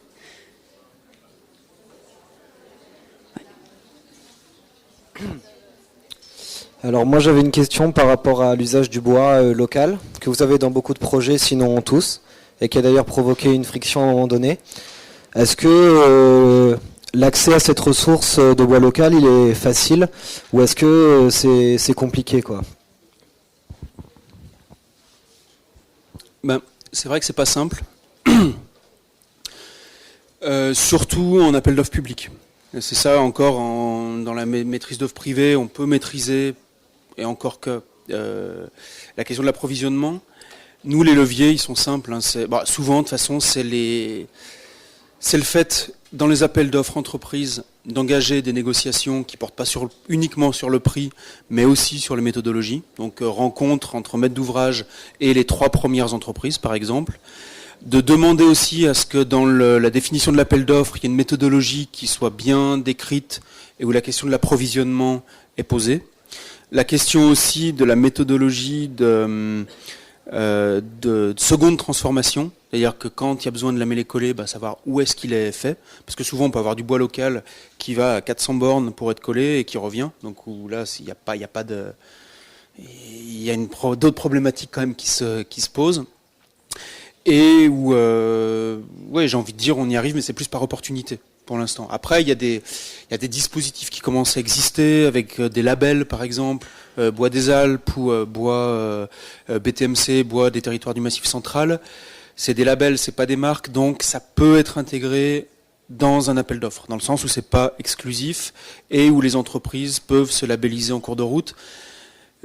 Alors moi j'avais une question par rapport à l'usage du bois local, que vous avez dans beaucoup de projets, sinon tous, et qui a d'ailleurs provoqué une friction à un moment donné. Est-ce que l'accès à cette ressource de bois local, il est facile, ou est-ce que c'est compliqué, quoi ? Ben, c'est vrai que c'est pas simple, surtout en appel d'offres public. C'est ça encore, dans la maîtrise d'offres privée, on peut maîtriser, et encore que la question de l'approvisionnement. Nous, les leviers, ils sont simples. Hein, souvent, de toute façon, c'est le fait, dans les appels d'offres entreprises, d'engager des négociations qui ne portent pas uniquement sur le prix, mais aussi sur les méthodologies. Donc rencontre entre maître d'ouvrage et les 3 premières entreprises, par exemple. De demander aussi à ce que dans la définition de l'appel d'offres, il y ait une méthodologie qui soit bien décrite et où la question de l'approvisionnement est posée. La question aussi de la méthodologie de seconde transformation, c'est-à-dire que quand il y a besoin de lameller-coller, savoir où est-ce qu'il est fait, parce que souvent on peut avoir du bois local qui va à 400 bornes pour être collé et qui revient, donc là il y a d'autres problématiques quand même qui se posent, et où j'ai envie de dire on y arrive, mais c'est plus par opportunité. pour l'instant. Après, il y a des dispositifs qui commencent à exister avec des labels, par exemple, Bois des Alpes ou Bois BTMC, Bois des territoires du Massif central. C'est des labels, c'est pas des marques, donc ça peut être intégré dans un appel d'offres, dans le sens où c'est pas exclusif et où les entreprises peuvent se labelliser en cours de route.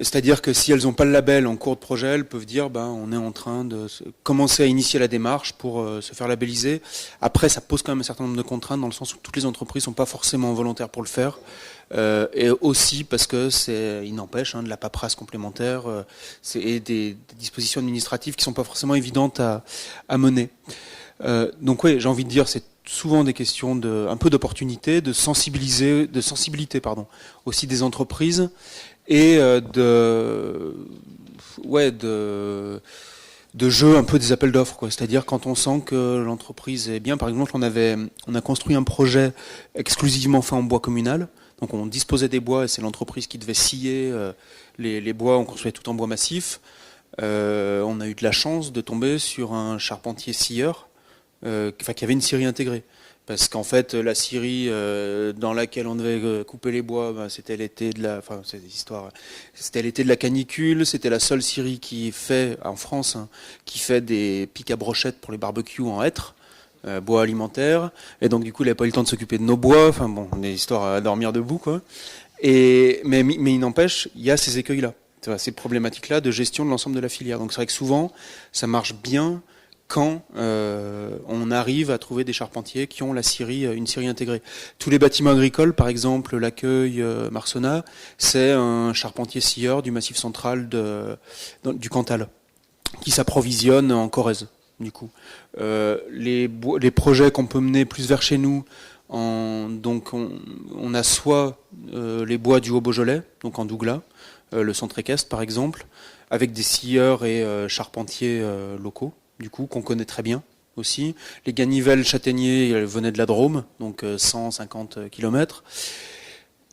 C'est-à-dire que si elles n'ont pas le label en cours de projet, elles peuvent dire on est en train de commencer à initier la démarche pour se faire labelliser. Après, ça pose quand même un certain nombre de contraintes dans le sens où toutes les entreprises ne sont pas forcément volontaires pour le faire. Et aussi parce que il n'empêche de la paperasse complémentaire et des dispositions administratives qui ne sont pas forcément évidentes à mener. Donc oui, j'ai envie de dire, c'est souvent des questions un peu d'opportunité, de sensibilité, aussi des entreprises et de jeu un peu des appels d'offres, quoi. C'est-à-dire quand on sent que l'entreprise est bien. Par exemple, on a construit un projet exclusivement fait en bois communal. Donc on disposait des bois et c'est l'entreprise qui devait scier les bois. On construisait tout en bois massif. On a eu de la chance de tomber sur un charpentier scieur qui avait une scierie intégrée. Parce qu'en fait, la scierie dans laquelle on devait couper les bois, c'était l'été de la canicule. C'était la seule scierie qui fait, en France, qui fait des pics à brochettes pour les barbecues en hêtre, bois alimentaire. Et donc, du coup, il n'avait pas eu le temps de s'occuper de nos bois. Enfin bon, des histoires à dormir debout, quoi. Mais il n'empêche, il y a ces écueils-là, ces problématiques-là de gestion de l'ensemble de la filière. Donc c'est vrai que souvent, ça marche bien quand on arrive à trouver des charpentiers qui ont une scierie intégrée. Tous les bâtiments agricoles, par exemple l'accueil Marsona, c'est un charpentier scieur du Massif central du Cantal, qui s'approvisionne en Corrèze, du coup. Les projets qu'on peut mener plus vers chez nous, donc on a soit les bois du Haut-Beaujolais, donc en Douglas, le centre équestre par exemple, avec des scieurs et charpentiers locaux, du coup, qu'on connaît très bien aussi. Les Ganivelles châtaigniers venaient de la Drôme, donc 150 km.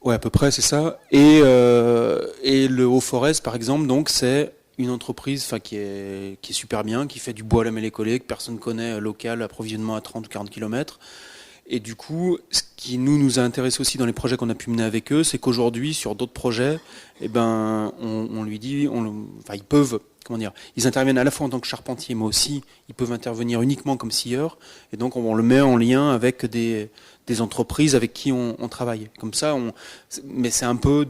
Ouais, à peu près, c'est ça. Et le Haut-Forez, par exemple, donc c'est une entreprise qui est super bien, qui fait du bois à la mêlée-collée, que personne ne connaît, local, approvisionnement à 30 ou 40 km. Et du coup, ce qui nous a intéressé aussi dans les projets qu'on a pu mener avec eux, c'est qu'aujourd'hui, sur d'autres projets, on lui dit, ils peuvent, ils interviennent à la fois en tant que charpentier, mais aussi ils peuvent intervenir uniquement comme scieurs. Et donc on le met en lien avec des entreprises avec qui on travaille. Comme ça, mais c'est un peu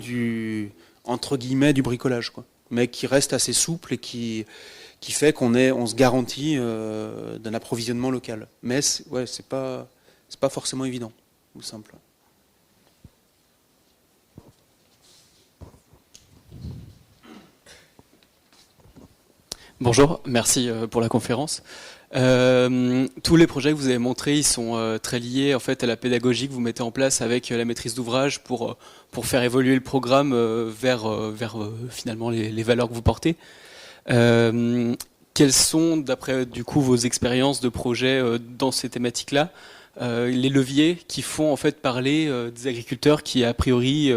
entre guillemets du bricolage, quoi. Mais qui reste assez souple et qui fait on se garantit d'un approvisionnement local. Mais c'est pas forcément évident ou simple. Bonjour, merci pour la conférence. Tous les projets que vous avez montrés, ils sont très liés en fait à la pédagogie que vous mettez en place avec la maîtrise d'ouvrage pour faire évoluer le programme vers finalement les valeurs que vous portez. Quelles sont, d'après du coup vos expériences de projet dans ces thématiques-là, les leviers qui font en fait parler des agriculteurs qui a priori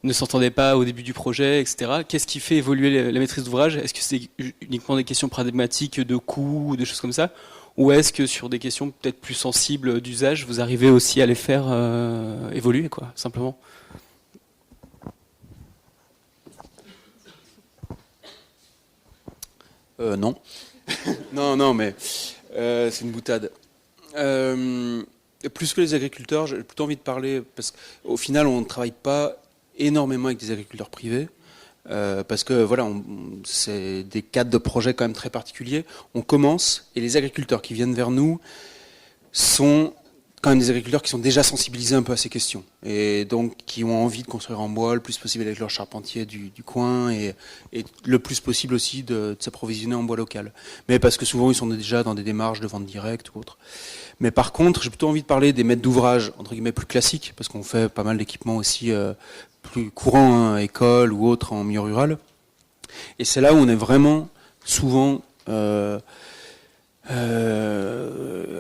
ne s'entendaient pas au début du projet, etc. Qu'est-ce qui fait évoluer la maîtrise d'ouvrage? Est-ce que c'est uniquement des questions pragmatiques de coûts ou des choses comme ça? Ou est-ce que sur des questions peut-être plus sensibles d'usage, vous arrivez aussi à les faire évoluer, quoi, simplement? Non. non, mais c'est une boutade. Plus que les agriculteurs, j'ai plutôt envie de parler, parce qu'au final, on ne travaille pas énormément avec des agriculteurs privés, parce que voilà, c'est des cadres de projet quand même très particuliers. On commence, et les agriculteurs qui viennent vers nous sont quand même des agriculteurs qui sont déjà sensibilisés un peu à ces questions, et donc qui ont envie de construire en bois le plus possible avec leur charpentier du coin, et le plus possible aussi de s'approvisionner en bois local. Mais parce que souvent ils sont déjà dans des démarches de vente directe ou autre. Mais par contre, j'ai plutôt envie de parler des maîtres d'ouvrage entre guillemets plus classiques, parce qu'on fait pas mal d'équipements aussi plus courants, écoles ou autres en milieu rural. Et c'est là où on est vraiment souvent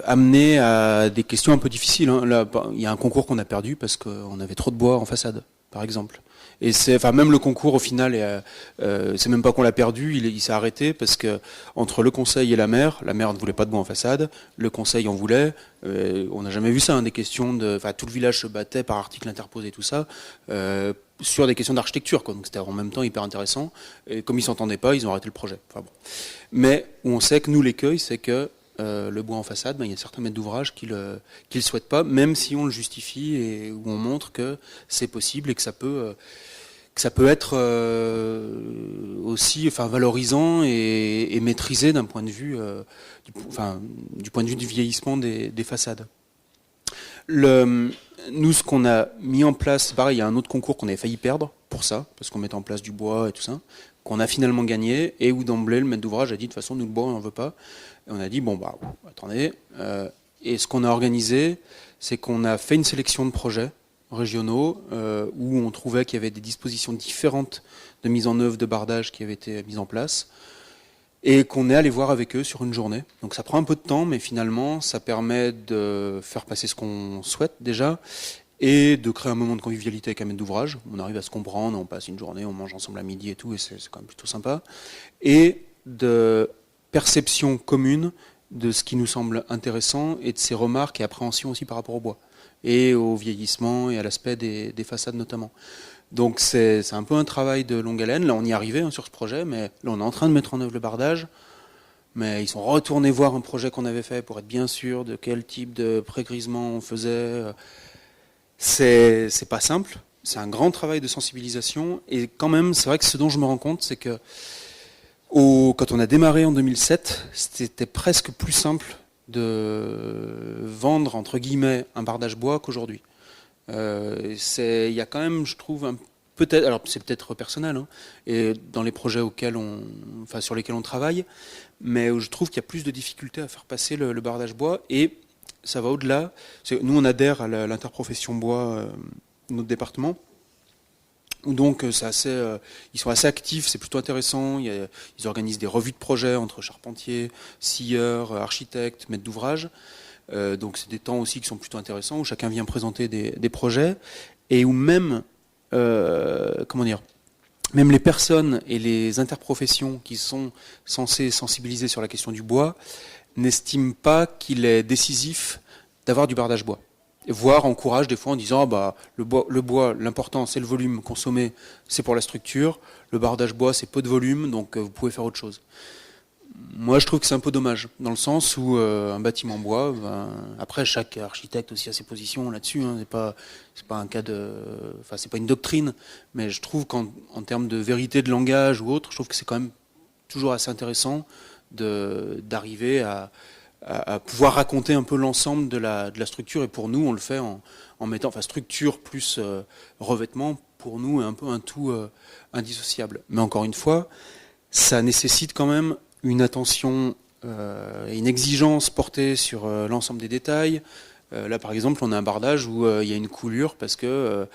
amené à des questions un peu difficiles. Là, il y a un concours qu'on a perdu parce qu'on avait trop de bois en façade. par exemple. Et même le concours au final, c'est même pas qu'on l'a perdu, il s'est arrêté parce que entre le conseil et la maire ne voulait pas de bois en façade, le conseil en voulait. On n'a jamais vu ça, des questions tout le village se battait par article interposé, tout ça, sur des questions d'architecture, quoi. Donc c'était en même temps hyper intéressant. Et comme ils s'entendaient pas, ils ont arrêté le projet. Enfin bon. Mais où on sait que nous l'écueil, c'est que le bois en façade, il y a certains maîtres d'ouvrage qui le souhaitent pas, même si on le justifie et où on montre que c'est possible et que ça peut être aussi valorisant et maîtrisé d'un point de vue du point de vue du vieillissement des façades. Nous, ce qu'on a mis en place, c'est pareil, il y a un autre concours qu'on avait failli perdre pour ça, parce qu'on mettait en place du bois et tout ça, qu'on a finalement gagné, et où d'emblée le maître d'ouvrage a dit de toute façon nous le bois on n'en veut pas. Et on a dit attendez. Et ce qu'on a organisé, c'est qu'on a fait une sélection de projets régionaux où on trouvait qu'il y avait des dispositions différentes de mise en œuvre de bardage qui avaient été mises en place et qu'on est allé voir avec eux sur une journée. Donc ça prend un peu de temps, mais finalement ça permet de faire passer ce qu'on souhaite déjà et de créer un moment de convivialité avec un maître d'ouvrage. On arrive à se comprendre, on passe une journée, on mange ensemble à midi et tout, et c'est quand même plutôt sympa. Et de perception commune de ce qui nous semble intéressant et de ses remarques et appréhensions aussi par rapport au bois et au vieillissement et à l'aspect des façades notamment. Donc c'est un peu un travail de longue haleine. Là on y est arrivé sur ce projet, mais là on est en train de mettre en œuvre le bardage. Mais ils sont retournés voir un projet qu'on avait fait pour être bien sûr de quel type de pré-grisement on faisait. C'est pas simple, c'est un grand travail de sensibilisation. Et quand même, c'est vrai que ce dont je me rends compte, c'est que quand on a démarré en 2007, c'était presque plus simple de vendre, entre guillemets, un bardage bois qu'aujourd'hui. Il y a quand même, je trouve, peut-être, alors c'est peut-être personnel, et dans les projets sur lesquels on travaille, mais où je trouve qu'il y a plus de difficultés à faire passer le bardage bois, et ça va au-delà. Nous, on adhère à l'interprofession bois, notre département, où donc ils sont assez actifs, c'est plutôt intéressant. Ils organisent des revues de projets entre charpentiers, scieurs, architectes, maîtres d'ouvrage. Donc c'est des temps aussi qui sont plutôt intéressants, où chacun vient présenter des projets, et où même les personnes et les interprofessions qui sont censées sensibiliser sur la question du bois n'estiment pas qu'il est décisif d'avoir du bardage bois. Voire encourage des fois en disant le bois, l'important c'est le volume consommé, c'est pour la structure, le bardage bois c'est peu de volume, donc vous pouvez faire autre chose. Moi je trouve que c'est un peu dommage, dans le sens où un bâtiment bois, après chaque architecte aussi a ses positions là-dessus, c'est pas un cas c'est pas une doctrine, mais je trouve qu'en termes de vérité de langage ou autre, je trouve que c'est quand même toujours assez intéressant d'arriver à pouvoir raconter un peu l'ensemble de la structure, et pour nous on le fait en mettant structure plus revêtement, pour nous est un peu un tout indissociable. Mais encore une fois, ça nécessite quand même une attention et une exigence portée sur l'ensemble des détails. Là par exemple on a un bardage où il y a une coulure parce que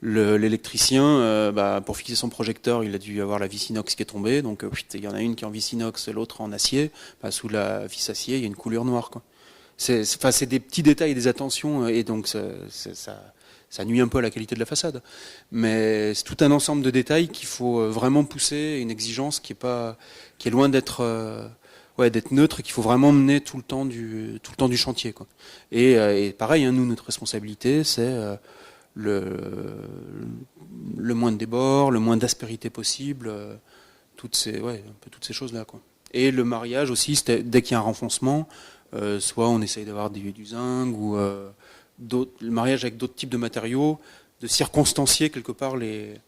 l'électricien, pour fixer son projecteur, il a dû avoir la vis inox qui est tombée, donc il y en a une qui est en vis inox, l'autre en acier. Sous la vis acier, il y a une coulure noire, quoi. C'est des petits détails et des attentions, et donc ça nuit un peu à la qualité de la façade. Mais c'est tout un ensemble de détails qu'il faut vraiment pousser, une exigence qui est loin d'être neutre, qu'il faut vraiment mener tout le temps du chantier, quoi. Et pareil, nous, notre responsabilité, c'est le moins de débord, le moins d'aspérité possible, toutes ces choses-là, quoi. Et le mariage aussi, dès qu'il y a un renfoncement, soit on essaye d'avoir du zinc ou le mariage avec d'autres types de matériaux, de circonstancier quelque part les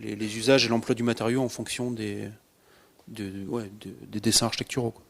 usages et l'emploi du matériau en fonction des dessins architecturaux, quoi.